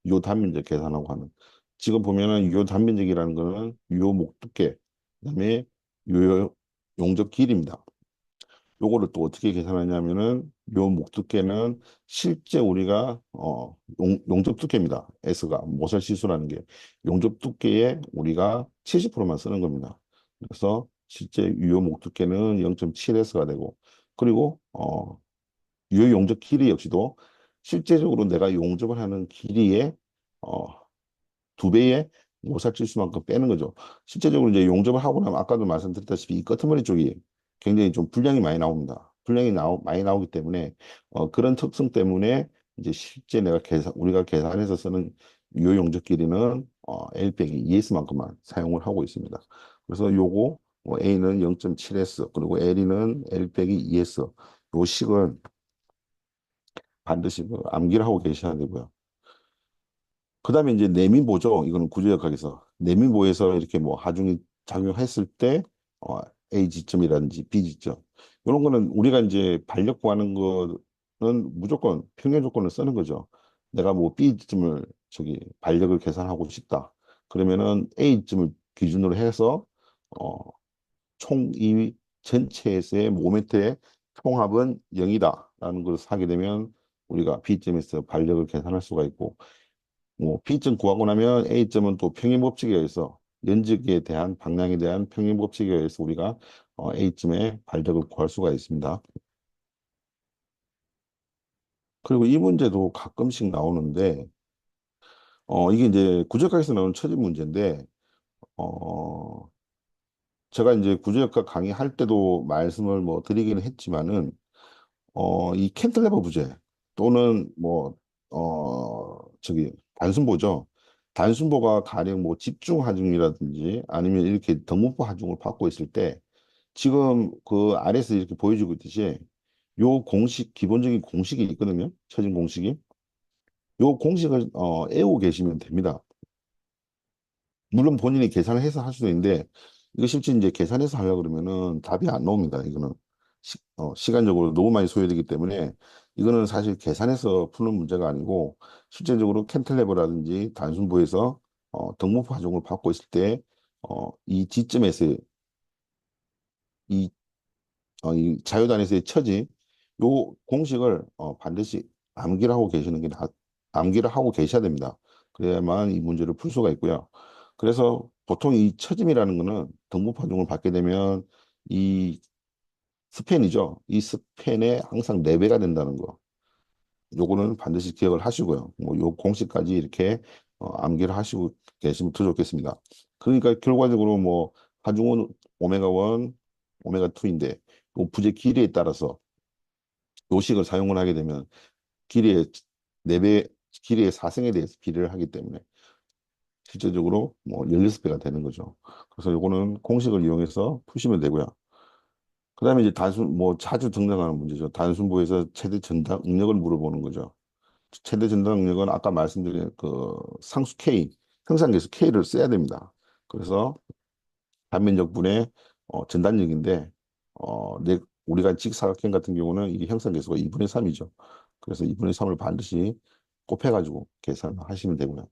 요 단면적 계산하고 하는 지금 보면은 요 단면적이라는 거는 요 목두께 그다음에 요 용적 길이입니다. 요거를 또 어떻게 계산하냐면은 요 목두께는 실제 우리가 용접 두께입니다. S가 모살 지수라는 게 용접 두께에 우리가 70%만 쓰는 겁니다. 그래서 실제 유효 목두께는 0.7S가 되고 그리고 유효 용접 길이 역시도 실제적으로 내가 용접을 하는 길이의 어, 2배의 모살지수만큼 빼는 거죠. 실제적으로 이제 용접을 하고 나면 아까도 말씀드렸다시피 이 끄트머리 쪽이 굉장히 좀 분량이 많이 나옵니다. 많이 나오기 때문에 그런 특성 때문에 이제 실제 내가 우리가 계산해서 쓰는 유효 용접 길이는 L 빼기 ES만큼만 사용을 하고 있습니다. 그래서 요거 A는 0.7S 그리고 L은 L 빼기 ES 요 식은 반드시 그 암기를 하고 계셔야 되고요. 그다음에 이제 내민보죠. 이거는 구조역학에서 내민보에서 이렇게 뭐 하중이 작용했을 때 어, A 지점이라든지 B 지점 이런 거는 우리가 이제 반력 구하는 거는 무조건 평행 조건을 쓰는 거죠. 내가 뭐 B 지점을 저기 반력을 계산하고 싶다. 그러면은 A 지점을 기준으로 해서 어, 총 이 전체에서의 모멘트의 총합은 0이다라는 것을 하게 되면 우리가 B점에서 반력을 계산할 수가 있고 뭐 B점 구하고 나면 A점은 또 평행법칙에 의해서 연직에 대한 방향에 대한 평행법칙에 의해서 우리가 A점의 반력을 구할 수가 있습니다. 그리고 이 문제도 가끔씩 나오는데 이게 이제 구조역학에서 나오는 처진 문제인데 어, 제가 이제 구조역학 강의할 때도 말씀을 뭐 드리기는 했지만은 이 캔틀레버 부재 또는 뭐, 저기, 단순보죠. 단순보가 가령 뭐 집중 하중이라든지 아니면 이렇게 등분포 하중을 받고 있을 때 지금 그 아래에서 이렇게 보여주고 있듯이 요 공식, 기본적인 공식이 있거든요. 처진 공식이. 요 공식을 외우고 계시면 됩니다. 물론 본인이 계산을 해서 할 수도 있는데 이거 실제 이제 계산해서 하려고 그러면은 답이 안 나옵니다. 이거는 시간적으로 너무 많이 소요되기 때문에 이거는 사실 계산해서 푸는 문제가 아니고 실제적으로 캔틀레버라든지 단순부에서 등분포 하중을 받고 있을 때 이 지점에서 이, 이 자유단에서의 처지 요 공식을 반드시 암기를 하고 계셔야 됩니다. 그래야만 이 문제를 풀 수가 있고요. 그래서 보통 이 처짐이라는 거는 등분포 하중을 받게 되면 이 스팬이죠. 이 스팬의 항상 4배가 된다는 거. 요거는 반드시 기억을 하시고요. 뭐 요 공식까지 이렇게 암기를 하시고 계시면 더 좋겠습니다. 그러니까 결과적으로 뭐 하중은 오메가 1, 오메가2인데 요 부재 길이에 따라서 요식을 사용을 하게 되면 길이의 4배, 길이의 4승에 대해서 비례를 하기 때문에 실제적으로 뭐 16배가 되는 거죠. 그래서 요거는 공식을 이용해서 푸시면 되고요. 그다음에 이제 단순 뭐 자주 등장하는 문제죠. 단순부에서 최대 전당 응력을 물어보는 거죠. 최대 전당 응력은 아까 말씀드린 그 상수 K, 형상계수 K를 써야 됩니다. 그래서 단면적 분의 전단력인데 우리가 직사각형 같은 경우는 이게 형상계수가 2분의 3이죠. 그래서 2분의 3을 반드시 곱해가지고 계산하시면 되고요.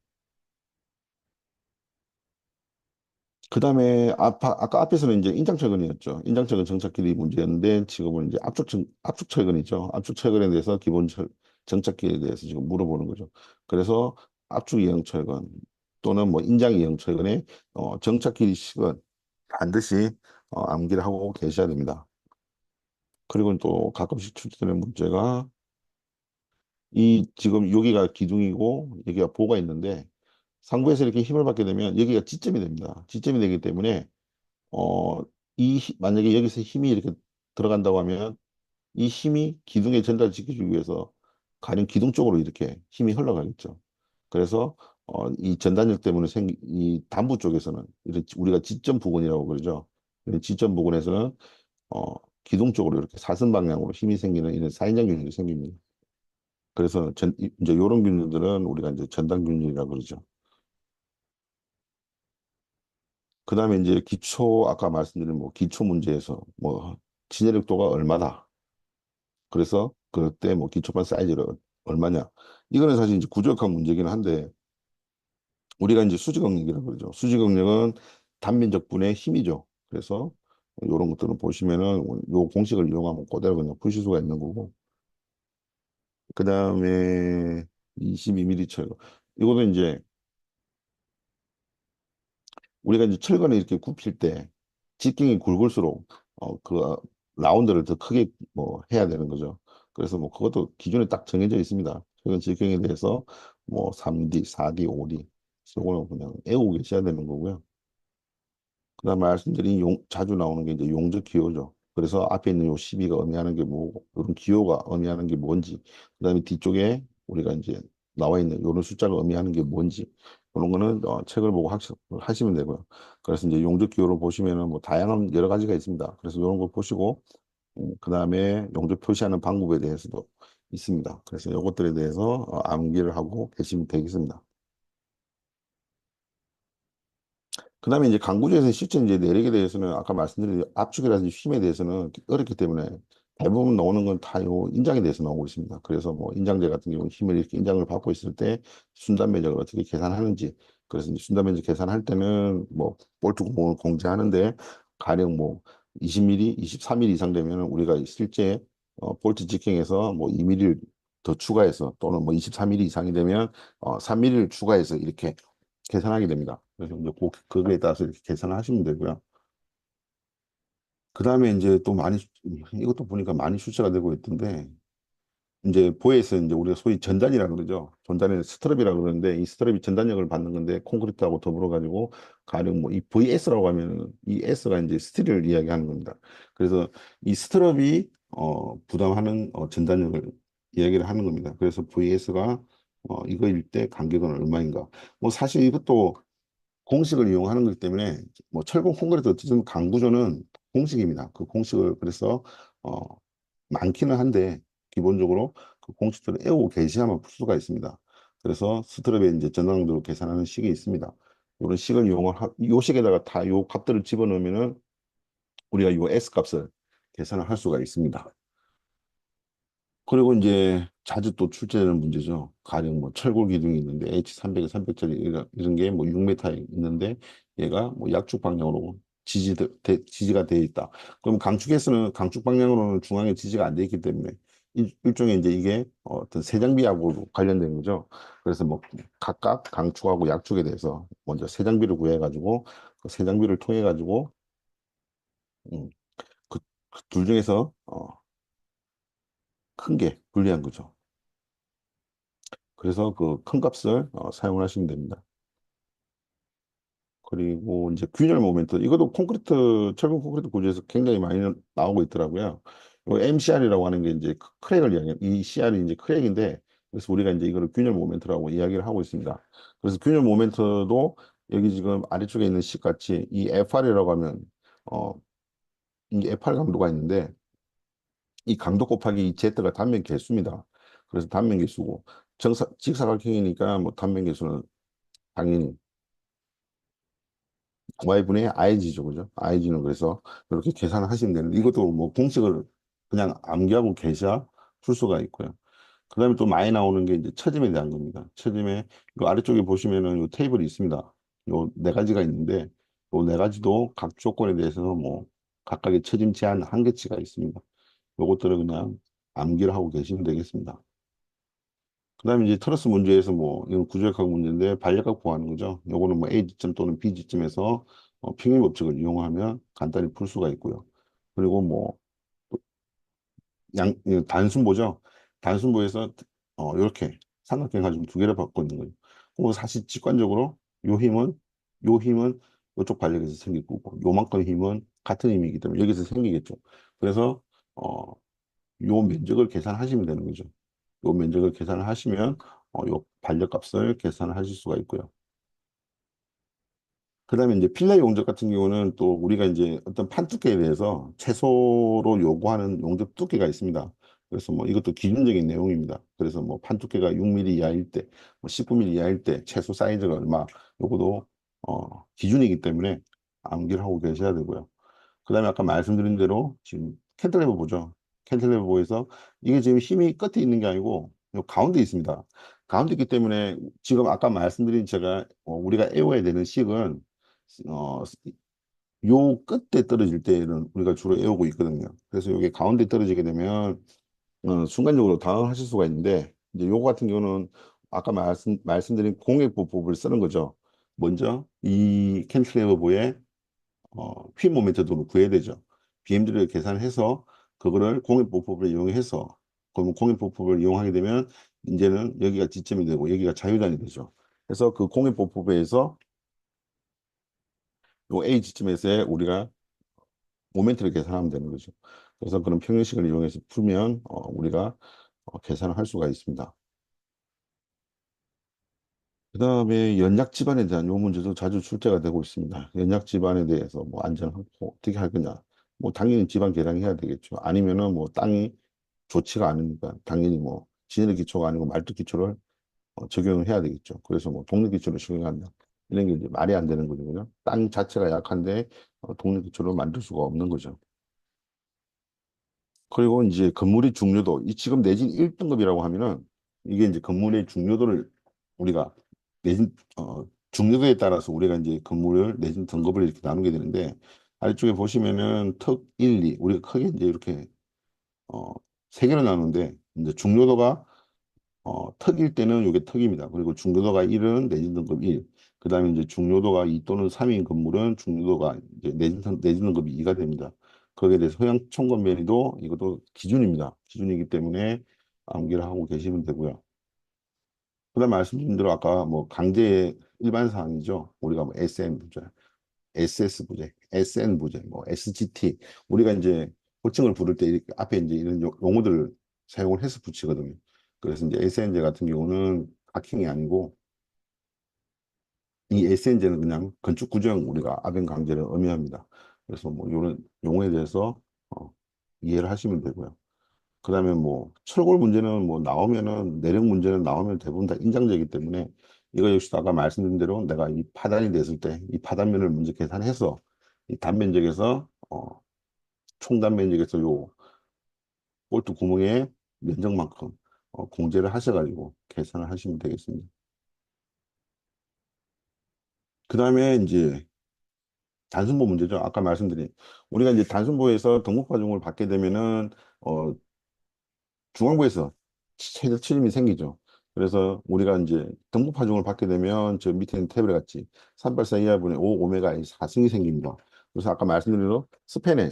그다음에 아까 앞에서는 이제 인장철근이었죠. 인장철근 정착길이 문제였는데 지금은 이제 압축철근이죠. 압축철근에 대해서 정착길에 대해서 지금 물어보는 거죠. 그래서 압축이형철근 또는 뭐 인장이형철근의 정착길이 식은 반드시 암기를 하고 계셔야 됩니다. 그리고 또 가끔씩 출제되는 문제가 이 지금 여기가 기둥이고 여기가 보가 있는데 상부에서 이렇게 힘을 받게 되면 여기가 지점이 됩니다. 지점이 되기 때문에 어, 만약에 여기서 힘이 이렇게 들어간다고 하면 이 힘이 기둥에 전달시키기 위해서 가령 기둥 쪽으로 이렇게 힘이 흘러가겠죠. 그래서 이 전단력 때문에 생긴 이 단부 쪽에서는 우리가 지점 부근이라고 그러죠. 이 지점 부근에서는 어, 기둥 쪽으로 이렇게 사선 방향으로 힘이 생기는 이런 사인장 균열이 생깁니다. 그래서 이제 이런 균열들은 우리가 이제 전단 균열이라고 그러죠. 그다음에 이제 아까 말씀드린 뭐 기초 문제에서 뭐 진해력도가 얼마다. 그래서 그때 뭐 기초반 사이즈가 얼마냐. 이거는 사실 이제 구조역학 문제긴 한데 우리가 이제 수직응력이라고 그러죠. 수직응력은 단면적 분의 힘이죠. 그래서 이런 것들을 보시면은 요 공식을 이용하면 그대로 그냥 푸실 수가 있는 거고. 그다음에 22mm 철거. 이거는 이제 우리가 이제 철근을 이렇게 굽힐 때 직경이 굵을수록 그 라운드를 더 크게 뭐 해야 되는 거죠. 그래서 뭐 그것도 기준에 딱 정해져 있습니다. 철근 직경에 대해서 뭐 3D, 4D, 5D 이거는 그냥 외우고 계셔야 되는 거고요. 그다음 말씀드린 자주 나오는 게 이제 용적 기호죠. 그래서 앞에 있는 요 12가 의미하는 게 뭐고, 이런 기호가 의미하는 게 뭔지, 그다음에 뒤쪽에 우리가 이제 나와 있는 이런 숫자가 의미하는 게 뭔지, 그런 거는 책을 보고 하시면 되고요. 그래서 이제 용적 기호로 보시면은 뭐 다양한 여러 가지가 있습니다. 그래서 이런 거 보시고, 그다음에 용적 표시하는 방법에 대해서도 있습니다. 그래서 이것들에 대해서 암기를 하고 계시면 되겠습니다. 그다음에 이제 강구조에서 실제 이제 내력에 대해서는 아까 말씀드린 압축이라든지 힘에 대해서는 어렵기 때문에 대부분 나오는 건 다 요 인장에 대해서 나오고 있습니다. 그래서 뭐 인장제 같은 경우 힘을 이렇게 인장을 받고 있을 때 순단 면적을 어떻게 계산하는지 그래서 이제 순단 면적 계산할 때는 뭐 볼트 구멍을 공제하는데 가령 뭐 20mm, 23mm 이상 되면 우리가 실제 볼트 직경에서 뭐 2mm를 더 추가해서 또는 뭐 24mm 이상이 되면 3mm를 추가해서 이렇게 계산하게 됩니다. 그래서 이제 그거에 따라서 이렇게 계산을 하시면 되고요. 그 다음에 이제 또 이것도 보니까 많이 출제가 되고 있던데, 이제 보에서 이제 우리가 소위 전단이라고 그러죠. 전단에 스트럽이라고 그러는데, 이 스트럽이 전단력을 받는 건데, 콘크리트하고 더불어가지고, 가령 뭐 이 VS라고 하면, 이 S가 이제 스틸을 이야기하는 겁니다. 그래서 이 스트럽이, 부담하는 전단력을 이야기를 하는 겁니다. 그래서 VS가, 이거일 때 간격은 얼마인가. 뭐 사실 이것도 공식을 이용하는 거기 때문에 뭐 철공 콘크리트 어쨌든 강구조는 공식입니다. 그 공식을 그래서 어 많기는 한데 기본적으로 그 공식들을 외우고 계셔야만 풀 수가 있습니다. 그래서 스트랩에 이제 전항도로 계산하는 식이 있습니다. 이런 식을 요 식에다가 다 요 값들을 집어넣으면은 우리가 요 S 값을 계산을 할 수가 있습니다. 그리고 이제 자주 또 출제되는 문제죠. 가령 뭐 철골 기둥이 있는데 H300, 300짜리 이런 게 뭐 6m에 있는데 얘가 뭐 약축 방향으로 지지가 되어 있다. 그럼 강축 방향으로는 중앙에 지지가 안 돼 있기 때문에 일종의 이제 이게 어떤 세장비하고 관련된 거죠. 그래서 뭐 각각 강축하고 약축에 대해서 먼저 세장비를 구해가지고 그 세장비를 통해 가지고 음, 그둘 중에서 큰 게 불리한 거죠. 그래서 그 큰 값을 사용을 하시면 됩니다. 그리고 이제 균열 모멘트 이것도 콘크리트 철근 콘크리트 구조에서 굉장히 많이 나오고 있더라고요. MCR이라고 하는 게 이제 크랙을 이야기해요. 이 CR이 이제 크랙인데 그래서 우리가 이제 이거를 균열 모멘트라고 이야기를 하고 있습니다. 그래서 균열 모멘트도 여기 지금 아래쪽에 있는 식 같이 이 FR이라고 하면 어 이 FR 강도가 있는데 이 강도 곱하기 이 Z가 단면 개수입니다. 그래서 단면 개수고 직사각형이니까 뭐 단면 개수는 당연히 y분의 ig죠, 그죠? ig는 그래서 이렇게 계산을 하시면 되는데 이것도 뭐 공식을 그냥 암기하고 계셔야 풀 수가 있고요. 그다음에 또 많이 나오는 게 이제 처짐에 대한 겁니다. 처짐에 이 아래쪽에 보시면은 요 테이블이 있습니다. 요 네 가지가 있는데 요 네 가지도 각 조건에 대해서 뭐 각각의 처짐 제한 한계치가 있습니다. 요것들을 그냥 암기를 하고 계시면 되겠습니다. 그다음에 이제 트러스 문제에서 뭐 이건 구조역학 문제인데 반려각 구하는 거죠. 요거는 뭐 A 지점 또는 B 지점에서 평행 법칙을 이용하면 간단히 풀 수가 있고요. 그리고 뭐 이 단순보죠. 단순보에서 이렇게 삼각형 가지고 두 개를 바꿔 있는 거예요. 그럼 사실 직관적으로 요 힘은 이쪽 반력에서 생길 거고 요만큼 힘은 같은 힘이기 때문에 여기서 생기겠죠. 그래서 어, 요 면적을 계산하시면 되는 거죠. 요 면적을 계산을 하시면 요 반력값을 계산을 하실 수가 있고요. 그다음에 이제 필러 용접 같은 경우는 또 우리가 이제 어떤 판 두께에 대해서 최소로 요구하는 용접 두께가 있습니다. 그래서 뭐 이것도 기준적인 내용입니다. 그래서 뭐 판 두께가 6mm 이하일 때, 뭐 19mm 이하일 때 최소 사이즈가 얼마, 요것도 기준이기 때문에 암기를 하고 계셔야 되고요. 그다음에 아까 말씀드린 대로 지금 캔틀레버 보죠. 캔틀레버 보에서 이게 지금 힘이 끝에 있는 게 아니고 요 가운데 있습니다. 가운데 있기 때문에 지금 아까 말씀드린 제가 우리가 애워야 되는 식은 어, 요 끝에 떨어질 때는 우리가 주로 애우고 있거든요. 그래서 이게 가운데 떨어지게 되면 순간적으로 당황하실 수가 있는데 이제 요거 같은 경우는 아까 말씀드린 공액보법을 쓰는 거죠. 먼저 이 캔틀레버보의 휠 모멘트도 구해야 되죠. BMD를 계산해서 그거를 공인보법을 이용해서 그러면 공인보법을 이용하게 되면 이제는 여기가 지점이 되고 여기가 자유단이 되죠. 그래서 그 공인보법에서 요 A 지점에서 우리가 모멘트를 계산하면 되는 거죠. 그래서 그런 평형식을 이용해서 풀면 우리가 계산을 할 수가 있습니다. 그다음에 연약 집안에 대한 요 문제도 자주 출제가 되고 있습니다. 연약 집안에 대해서 뭐 안전 확보 어떻게 할 거냐. 뭐 당연히 집안 개량해야 되겠죠. 아니면은 뭐 땅이 좋지가 않으니까 당연히 뭐 진흙 기초가 아니고 말뚝 기초를 적용을 해야 되겠죠. 그래서 뭐 독립 기초를 적용한다. 이런 게 이제 말이 안 되는 거거든요. 땅 자체가 약한데 독립 기초를 만들 수가 없는 거죠. 그리고 이제 건물의 중요도, 이 지금 내진 1등급이라고 하면은 이게 이제 건물의 중요도를 우리가 내진 중요도에 따라서 우리가 이제 건물을 내진 등급을 이렇게 나누게 되는데 아래쪽에 보시면은 턱 1, 2 우리가 크게 이제 이렇게 어, 세 개로 나누는데 이제 중요도가 턱일 때는 이게 턱입니다. 그리고 중요도가 1은 내진 등급 1. 그다음에 이제 중요도가 2 또는 3인 건물은 중요도가 이제 내진 등급이 2가 됩니다. 거기에 대해서 소양 첨건 면에도 이것도 기준입니다. 기준이기 때문에 암기를 하고 계시면 되고요. 그다음 말씀드린 대로 아까 뭐 강제 일반 사항이죠. 우리가 뭐 SM 부재, SS 부재, SN 부재, 뭐 SGT 우리가 이제 호칭을 부를 때 이렇게 앞에 이제 이런 용어들을 사용을 해서 붙이거든요. 그래서 이제 SN제 같은 경우는 악행이 아니고 이 SN제는 그냥 건축 구조형 우리가 압연 강제를 의미합니다. 그래서 뭐 이런 용어에 대해서 어, 이해를 하시면 되고요. 그다음에 뭐 철골 문제는 뭐 나오면은 내력 문제는 나오면 대부분 다 인장제이기 때문에 이거 역시도 아까 말씀드린 대로 내가 이 파단이 됐을 때 이 파단면을 먼저 계산해서 이 단면적에서 총단면적에서 요 볼트 구멍의 면적만큼 공제를 하셔가지고 계산을 하시면 되겠습니다. 그다음에 이제 단순보 문제죠. 아까 말씀드린 우리가 이제 단순보에서 등록과정을 받게 되면은 어, 중앙부에서 최저 출임이 생기죠. 그래서 우리가 이제 등급 파종을 받게 되면 저 밑에 있는 태블릿 같이 384 이하분의 5 오메가 4승이 생깁니다. 그래서 아까 말씀드린 대로 스팬에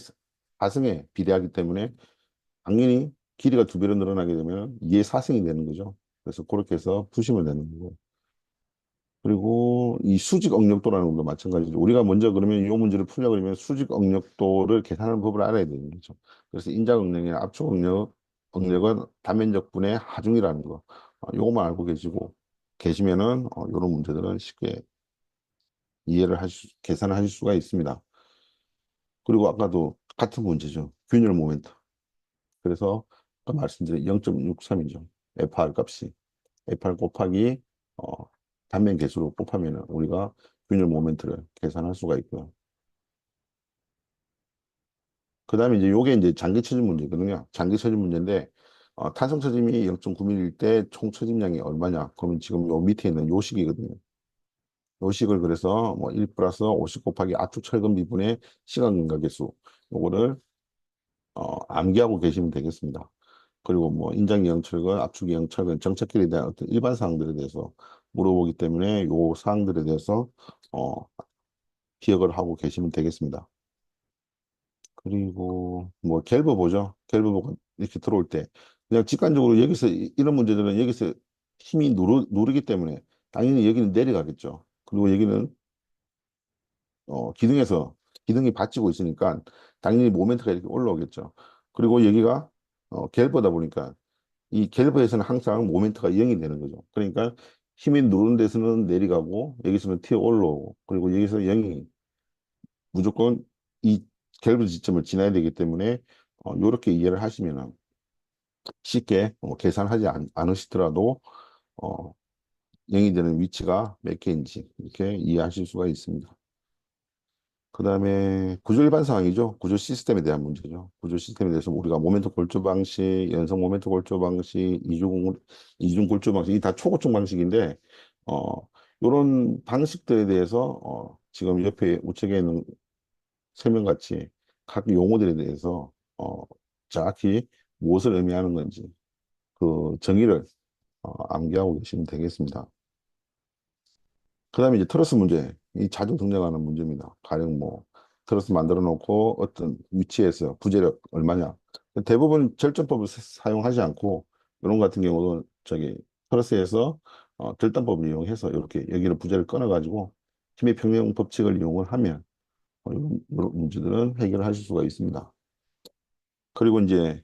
4승에 비례하기 때문에 당연히 길이가 두 배로 늘어나게 되면 2의 4승이 되는 거죠. 그래서 그렇게 해서 푸시면 되는 거고. 그리고 이 수직 억력도라는 것도 마찬가지죠. 우리가 먼저 그러면 이 문제를 풀려고 그러면 수직 억력도를 계산하는 법을 알아야 되는 거죠. 그래서 인작 억력이나 압축 억력은 단면적 분의 하중이라는 거. 요것만 알고 계시면은 이런 문제들은 쉽게 계산을 하실 수가 있습니다. 그리고 아까도 같은 문제죠. 균열 모멘트. 그래서 아까 말씀드린 0.63이죠. FR 값이. FR 곱하기 어, 단면 개수로 곱하면 우리가 균열 모멘트를 계산할 수가 있고요. 그 다음에 이제 요게 이제 장기 처짐 문제거든요. 장기 처짐 문제인데 탄성 처짐이 0.9mm일 때 총 처짐량이 얼마냐? 그러면 지금 요 밑에 있는 요 식이거든요. 요 식을 그래서 뭐 1 플러스 50 곱하기 압축 철근 미분의 시간 증가 계수 요거를 암기하고 계시면 되겠습니다. 그리고 뭐 인장기형 철근, 압축기형 철근, 정착길에 대한 어떤 일반 사항들에 대해서 물어보기 때문에 요 사항들에 대해서 어, 기억을 하고 계시면 되겠습니다. 그리고 뭐 갤버 보죠. 갤버 보고 이렇게 들어올 때 그냥 직관적으로 여기서 이런 문제들은 여기서 힘이 누르기 때문에 당연히 여기는 내려가겠죠. 그리고 여기는 기둥에서 기둥이 받치고 있으니까 당연히 모멘트가 이렇게 올라오겠죠. 그리고 여기가 갤버다 보니까 이 갤버에서는 항상 모멘트가 0이 되는 거죠. 그러니까 힘이 누르는 데서는 내려가고 여기서는 튀어 올라오고 그리고 여기서 0이 무조건 이 갤브 지점을 지나야 되기 때문에 이렇게 이해를 하시면 쉽게 계산하지 않으시더라도 어, 0이 되는 위치가 몇 개인지 이렇게 이해하실 수가 있습니다. 그 다음에 구조 일반 상황이죠. 구조 시스템에 대한 문제죠. 구조 시스템에 대해서 우리가 모멘트 골조 방식, 연성 모멘트 골조 방식, 이중 골조 방식, 이 다 초고속 방식인데, 이런 방식들에 대해서 지금 옆에 우측에 있는 설명같이 각 용어들에 대해서 정확히 무엇을 의미하는 건지 그 정의를 암기하고 계시면 되겠습니다. 그다음에 이제 트러스 문제, 이 자주 등장하는 문제입니다. 가령 뭐 트러스 만들어 놓고 어떤 위치에서 부재력 얼마냐. 대부분 절전법을 사용하지 않고 이런 것 같은 경우는 저기 트러스에서 절단법을 이용해서 이렇게 여기를 부재를 끊어가지고 힘의 평형 법칙을 이용을 하면 이런 문제들은 해결하실 수가 있습니다. 그리고 이제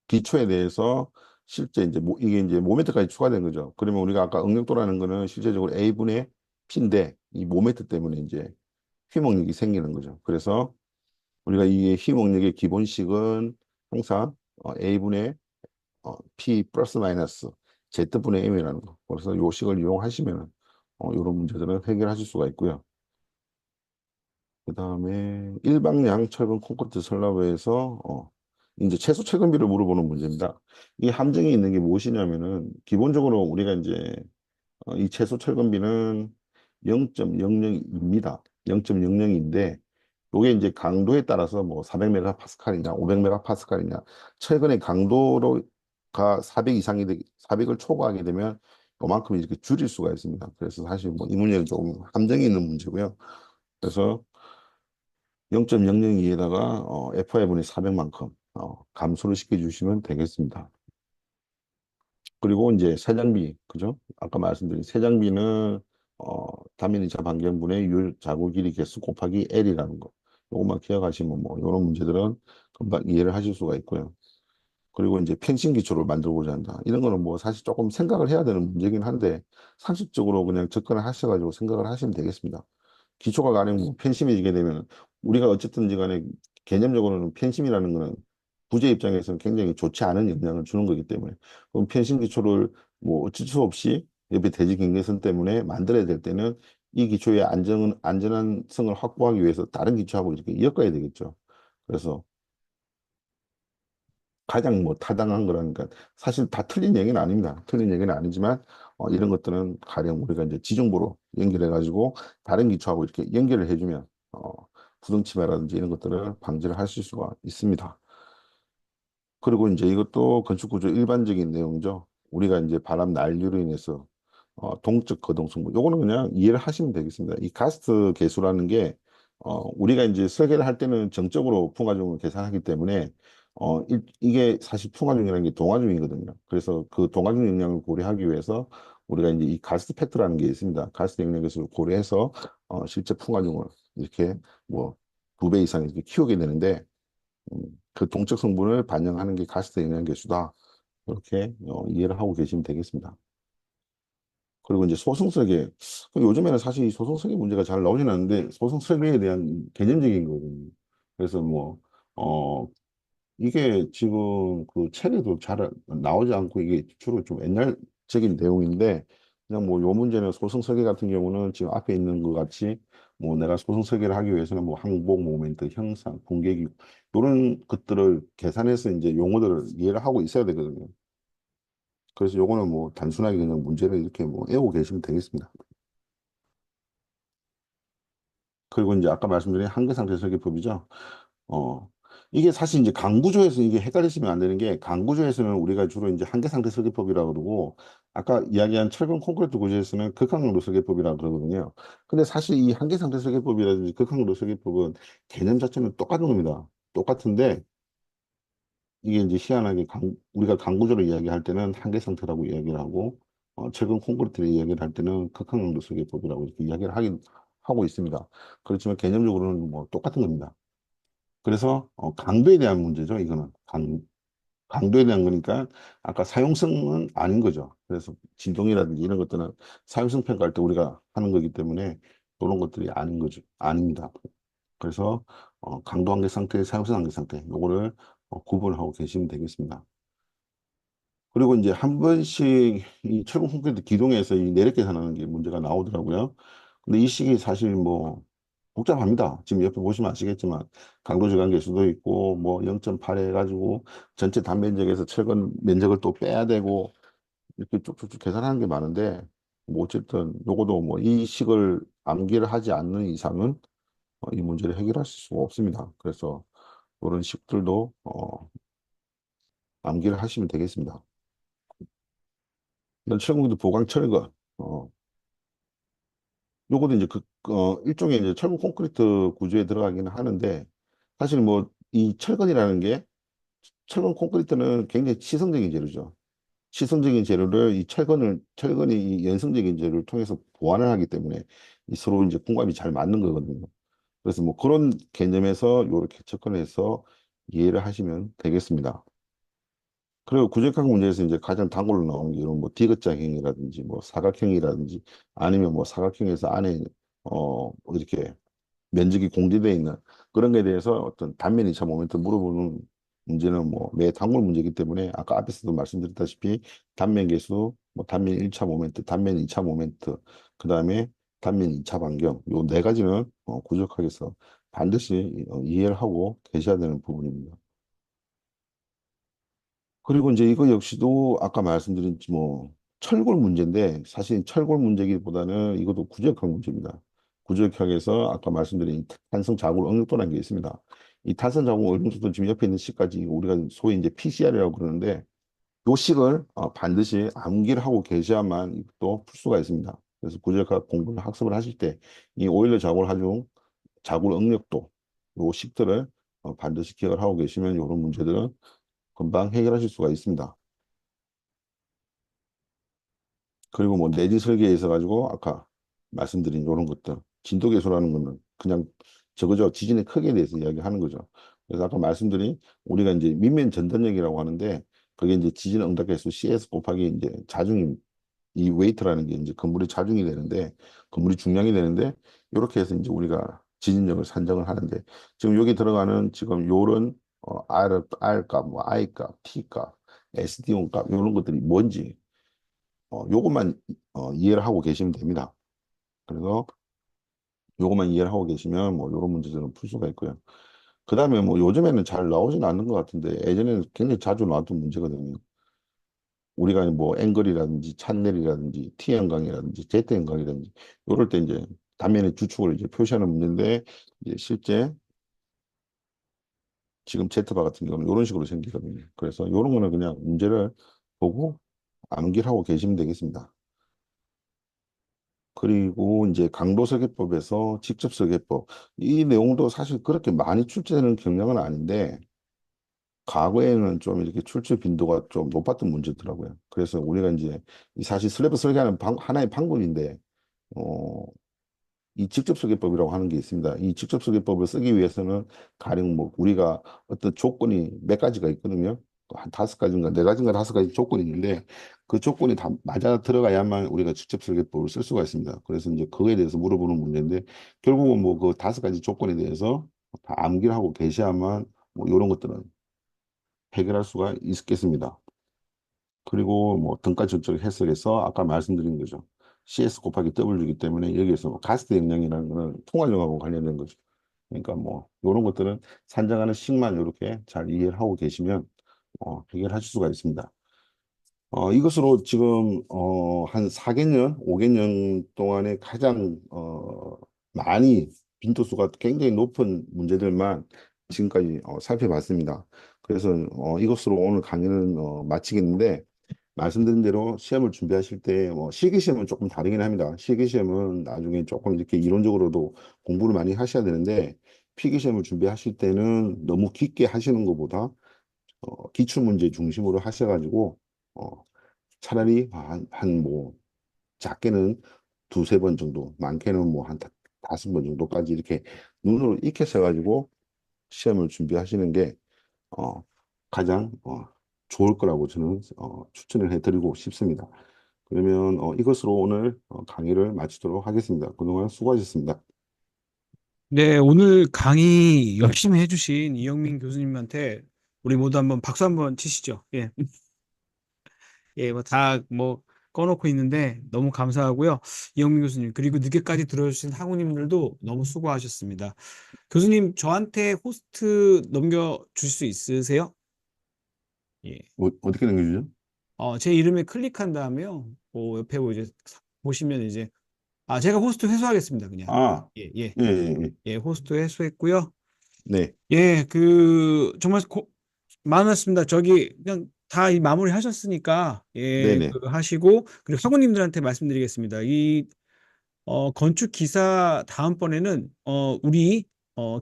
기초에 대해서 실제 이제 이게 이제 모멘트까지 추가된 거죠. 그러면 우리가 아까 응력도라는 거는 실제적으로 A분의 P인데 이 모멘트 때문에 이제 휘mog력이 생기는 거죠. 그래서 우리가 이 휘mog력의 기본식은 항상 A분의 P 플러스 마이너스 Z분의 M이라는 거. 그래서 요 식을 이용하시면 이런 문제들은 해결하실 수가 있고요. 그 다음에 일방량 철근 콘크리트 설라브에서 이제 최소 철근비를 물어보는 문제입니다. 이 함정이 있는 게 무엇이냐면은 기본적으로 우리가 이제 이 최소 철근비는 0.00입니다. 0.00인데 요게 이제 강도에 따라서 뭐 400메가파스칼이냐 500메가파스칼이냐 철근의 강도가 400 이상이 400을 초과하게 되면 요만큼 이렇게 줄일 수가 있습니다. 그래서 사실 뭐 이 문제는 조금 함정이 있는 문제고요. 그래서 0.002에다가 FI분의 400만큼 감소를 시켜주시면 되겠습니다. 그리고 이제 새 장비, 그죠? 아까 말씀드린 새 장비는 단면이차 반경분의 율 자구 길이 개수 곱하기 L이라는 거. 요것만 기억하시면 뭐 이런 문제들은 금방 이해를 하실 수가 있고요. 그리고 이제 펜싱 기초를 만들고자 한다. 이런 거는 뭐 사실 조금 생각을 해야 되는 문제긴 한데 상식적으로 그냥 접근을 하셔가지고 생각을 하시면 되겠습니다. 기초가 가령 뭐 편심해지게 되면 우리가 어쨌든지 간에 개념적으로는 편심이라는 거는 부재 입장에서는 굉장히 좋지 않은 영향을 주는 거기 때문에 그럼 편심 기초를 뭐 어쩔 수 없이 옆에 대지 경계선 때문에 만들어야 될 때는 이 기초의 안전한 성을 확보하기 위해서 다른 기초하고 이렇게 엮어야 되겠죠. 그래서 가장 뭐 타당한 거라니까 사실 다 틀린 얘기는 아닙니다. 틀린 얘기는 아니지만 이런 것들은 가령 우리가 이제 지정보로 연결해 가지고 다른 기초하고 이렇게 연결을 해주면 부등침해라든지 이런 것들을 방지를 하실 수가 있습니다. 그리고 이제 이것도 건축구조 일반적인 내용이죠. 우리가 이제 바람 난류로 인해서 동적 거동성분 요거는 그냥 이해를 하시면 되겠습니다. 이 가스트 계수라는 게 우리가 이제 설계를 할 때는 정적으로 풍화중을 계산하기 때문에 이게 사실 풍화중이라는 게 동화중이거든요. 그래서 그 동화중 영향을 고려하기 위해서 우리가 이제 이 가스트 팩터라는 게 있습니다. 가스트 영역에서 고려해서 실제 풍화율을 이렇게 뭐 2배 이상 이렇게 키우게 되는데 그 동적 성분을 반영하는 게 가스트 영양계수다. 이렇게 이해를 하고 계시면 되겠습니다. 그리고 이제 소승설계. 요즘에는 사실 이 소승설계 문제가 잘 나오진 않는데 소승설계에 대한 개념적인 거거든요. 그래서 뭐 어, 이게 지금 그 책에도 잘 나오지 않고 이게 주로 좀 옛날적인 내용인데 그냥 뭐 요 문제는 소승 설계 같은 경우는 지금 앞에 있는 것 같이 뭐 내가 소승 설계를 하기 위해서는 뭐 항복 모멘트 형상 분계기 이런 것들을 계산해서 이제 용어들을 이해를 하고 있어야 되거든요. 그래서 요거는 뭐 단순하게 그냥 문제를 이렇게 뭐 외우고 계시면 되겠습니다. 그리고 이제 아까 말씀드린 한계상태 설계법이죠. 어, 이게 사실 이제 강구조에서 이게 헷갈리시면 안 되는 게 강구조에서는 우리가 주로 이제 한계상태 설계법이라고 그러고 아까 이야기한 철근 콘크리트 구조에서는 극한강도 설계법이라고 그러거든요. 근데 사실 이 한계상태 설계법이라든지 극한강도 설계법은 개념 자체는 똑같은 겁니다. 똑같은데 이게 이제 희한하게 우리가 강구조를 이야기할 때는 한계상태라고 이야기를 하고 철근 콘크리트를 이야기를 할 때는 극한강도 설계법이라고 이렇게 이야기를 하고 있습니다. 그렇지만 개념적으로는 뭐 똑같은 겁니다. 그래서 강도에 대한 문제죠. 이거는 강도에 대한 거니까 아까 사용성은 아닌 거죠. 그래서 진동이라든지 이런 것들은 사용성 평가할 때 우리가 하는 거기 때문에 그런 것들이 아닌 거죠. 아닙니다. 그래서 강도 한계 상태, 사용성 한계 상태 요거를 구분하고 계시면 되겠습니다. 그리고 이제 한 번씩 이 철분 콘크리트 기둥에서 이 내력 계산하는 게 문제가 나오더라고요. 근데 이 식이 사실 뭐 복잡합니다. 지금 옆에 보시면 아시겠지만 강도 저감계일 수도 있고 뭐 0.8 해가지고 전체 단면적에서 철근 면적을 또 빼야 되고 이렇게 쭉쭉쭉 계산하는 게 많은데 뭐 어쨌든 요거도 뭐 이 식을 암기를 하지 않는 이상은 이 문제를 해결하실 수가 없습니다. 그래서 이런 식들도 암기를 하시면 되겠습니다. 이런 철근도 보강 철근 요것도 이제 일종의 이제 철근 콘크리트 구조에 들어가기는 하는데 사실 뭐 이 철근이라는 게 철근 콘크리트는 굉장히 치성적인 재료죠. 치성적인 재료를 철근이 이 연성적인 재료를 통해서 보완을 하기 때문에 이 서로 이제 궁합이 잘 맞는 거거든요. 그래서 뭐 그런 개념에서 요렇게 접근해서 이해를 하시면 되겠습니다. 그리고 구조학 문제에서 이제 가장 단골로 나오는 게 이런 뭐 디귿자형이라든지 뭐 사각형이라든지 아니면 뭐 사각형에서 안에 이렇게 면적이 공제되어 있는 그런 거에 대해서 어떤 단면 2차 모멘트 물어보는 문제는 뭐 매 단골 문제이기 때문에 아까 앞에서도 말씀드렸다시피 단면 계수, 뭐 단면 1차 모멘트, 단면 2차 모멘트, 그다음에 단면 2차 반경 요 네 가지는 구조학에서 반드시 이해를 하고 계셔야 되는 부분입니다. 그리고 이제 이거 역시도 아까 말씀드린 뭐 철골 문제인데 사실 철골 문제기보다는 이것도 구조역학 문제입니다. 구조역학에서 아까 말씀드린 이 탄성 자굴 응력도라는 게 있습니다. 이 탄성 자굴 응력도 지금 옆에 있는 식까지 우리가 소위 이제 PCR이라고 그러는데 요 식을 반드시 암기를 하고 계셔야만 이것도 풀 수가 있습니다. 그래서 구조역학 공부를 학습을 하실 때 이 오일러 자굴 하중 자굴 응력도 요 식들을 반드시 기억을 하고 계시면 이런 문제들은 금방 해결하실 수가 있습니다. 그리고 뭐 내지 설계에 있어 가지고 아까 말씀드린 이런 것들 진도 계수라는 거는 그냥 저거저 지진의 크기에 대해서 이야기하는 거죠. 그래서 아까 말씀드린 우리가 이제 밑면 전단력이라고 하는데 그게 이제 지진 응답 계수 CS 곱하기 이제 자중이 이 웨이트라는 게 이제 건물의 자중이 되는데 건물이 중량이 되는데 이렇게 해서 이제 우리가 지진력을 산정을 하는데 지금 여기 들어가는 지금 요런 R 값, 뭐 I 값, T 값, SD온 값 이런 것들이 뭔지 요것만 이해를 하고 계시면 됩니다. 그래서 요것만 이해를 하고 계시면 뭐 요런 문제들은 풀 수가 있고요. 그 다음에 뭐 요즘에는 잘 나오지는 않는 것 같은데 예전에는 굉장히 자주 나왔던 문제거든요. 우리가 뭐 앵글이라든지 찬넬이라든지 T형광이라든지 Z형광이라든지 요럴 때 이제 단면의 주축을 이제 표시하는 문제인데 이제 실제 지금 Z바 같은 경우는 이런 식으로 생기거든요. 그래서 요런 거는 그냥 문제를 보고 암기를 하고 계시면 되겠습니다. 그리고 이제 강도 설계법에서 직접 설계법 이 내용도 사실 그렇게 많이 출제되는 경향은 아닌데 과거에는 좀 이렇게 출제 빈도가 좀 높았던 문제더라고요. 그래서 우리가 이제 이 사실 슬래브 설계하는 하나의 방법인데, 어, 이 직접 설계법이라고 하는 게 있습니다. 이 직접 설계법을 쓰기 위해서는 가령 뭐 우리가 어떤 조건이 몇 가지가 있거든요. 한 다섯 가지인가 네 가지인가 다섯 가지 조건이 있는데 그 조건이 다 맞아 들어가야만 우리가 직접 설계법을 쓸 수가 있습니다. 그래서 이제 그거에 대해서 물어보는 문제인데 결국은 뭐 그 다섯 가지 조건에 대해서 다 암기를 하고 계셔야만 뭐 이런 것들은 해결할 수가 있겠습니다. 그리고 뭐 등가 절적 해석에서 아까 말씀드린 거죠. CS 곱하기 W이기 때문에 여기에서 뭐 가스트 영역이라는 거는 통활력하고 관련된 거죠. 그러니까 뭐 이런 것들은 산정하는 식만 이렇게 잘 이해를 하고 계시면 해결하실 수가 있습니다. 이것으로 지금 한 4개년, 5개년 동안에 가장 많이 빈도수가 굉장히 높은 문제들만 지금까지 살펴봤습니다. 그래서 이것으로 오늘 강의는 마치겠는데 말씀드린 대로 시험을 준비하실 때 실기시험은 조금 다르긴 합니다. 실기시험은 나중에 조금 이렇게 이론적으로도 공부를 많이 하셔야 되는데 필기시험을 준비하실 때는 너무 깊게 하시는 것보다 기출문제 중심으로 하셔가지고 어, 차라리 한 뭐 작게는 두세 번 정도, 많게는 뭐 한 다섯 번 정도까지 이렇게 눈으로 익혀서 가지고 시험을 준비하시는 게 어, 가장 좋을 거라고 저는 추천을 해드리고 싶습니다. 그러면 이것으로 오늘 강의를 마치도록 하겠습니다. 그동안 수고하셨습니다. 네, 오늘 강의 열심히 해주신 이영민 교수님한테 우리 모두 한번 박수 한번 치시죠. 예. 예, 뭐 다 뭐 꺼놓고 있는데 너무 감사하고요. 이영민 교수님, 그리고 늦게까지 들어주신 학우님들도 너무 수고하셨습니다. 교수님, 저한테 호스트 넘겨줄 수 있으세요? 예. 어떻게 넘겨주죠? 제 이름에 클릭한 다음에요. 옆에 뭐 이제 보시면 이제, 제가 호스트 회수하겠습니다. 그냥. 아, 예, 예. 예, 예, 예. 예, 호스트 회수했고요. 네, 예, 정말 많았습니다. 저기, 그냥 다 이 마무리 하셨으니까, 예, 네네. 하시고, 그리고 학우님들한테 말씀드리겠습니다. 건축 기사 다음번에는,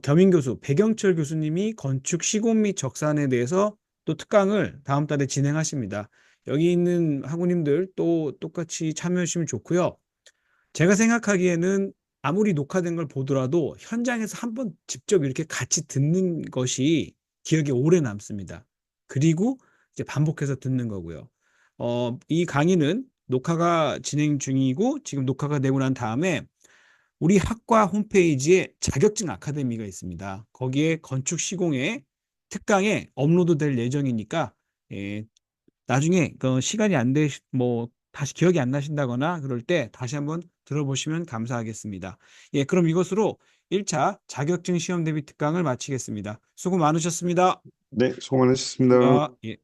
겸임 교수, 백영철 교수님이 건축 시공 및 적산에 대해서 또 특강을 다음 달에 진행하십니다. 여기 있는 학우님들 또 똑같이 참여해 주시면 좋고요. 제가 생각하기에는 아무리 녹화된 걸 보더라도 현장에서 한번 직접 이렇게 같이 듣는 것이 기억에 오래 남습니다. 그리고 이제 반복해서 듣는 거고요. 이 강의는 녹화가 진행 중이고 지금 녹화가 되고 난 다음에 우리 학과 홈페이지에 자격증 아카데미가 있습니다. 거기에 건축 시공의 특강에 업로드 될 예정이니까 예, 나중에 그 시간이 안 뭐 다시 기억이 안 나신다거나 그럴 때 다시 한번 들어보시면 감사하겠습니다. 예, 그럼 이것으로 1차 자격증 시험 대비 특강을 마치겠습니다. 수고 많으셨습니다. 네, 수고 많으셨습니다. 감사합니다. 예.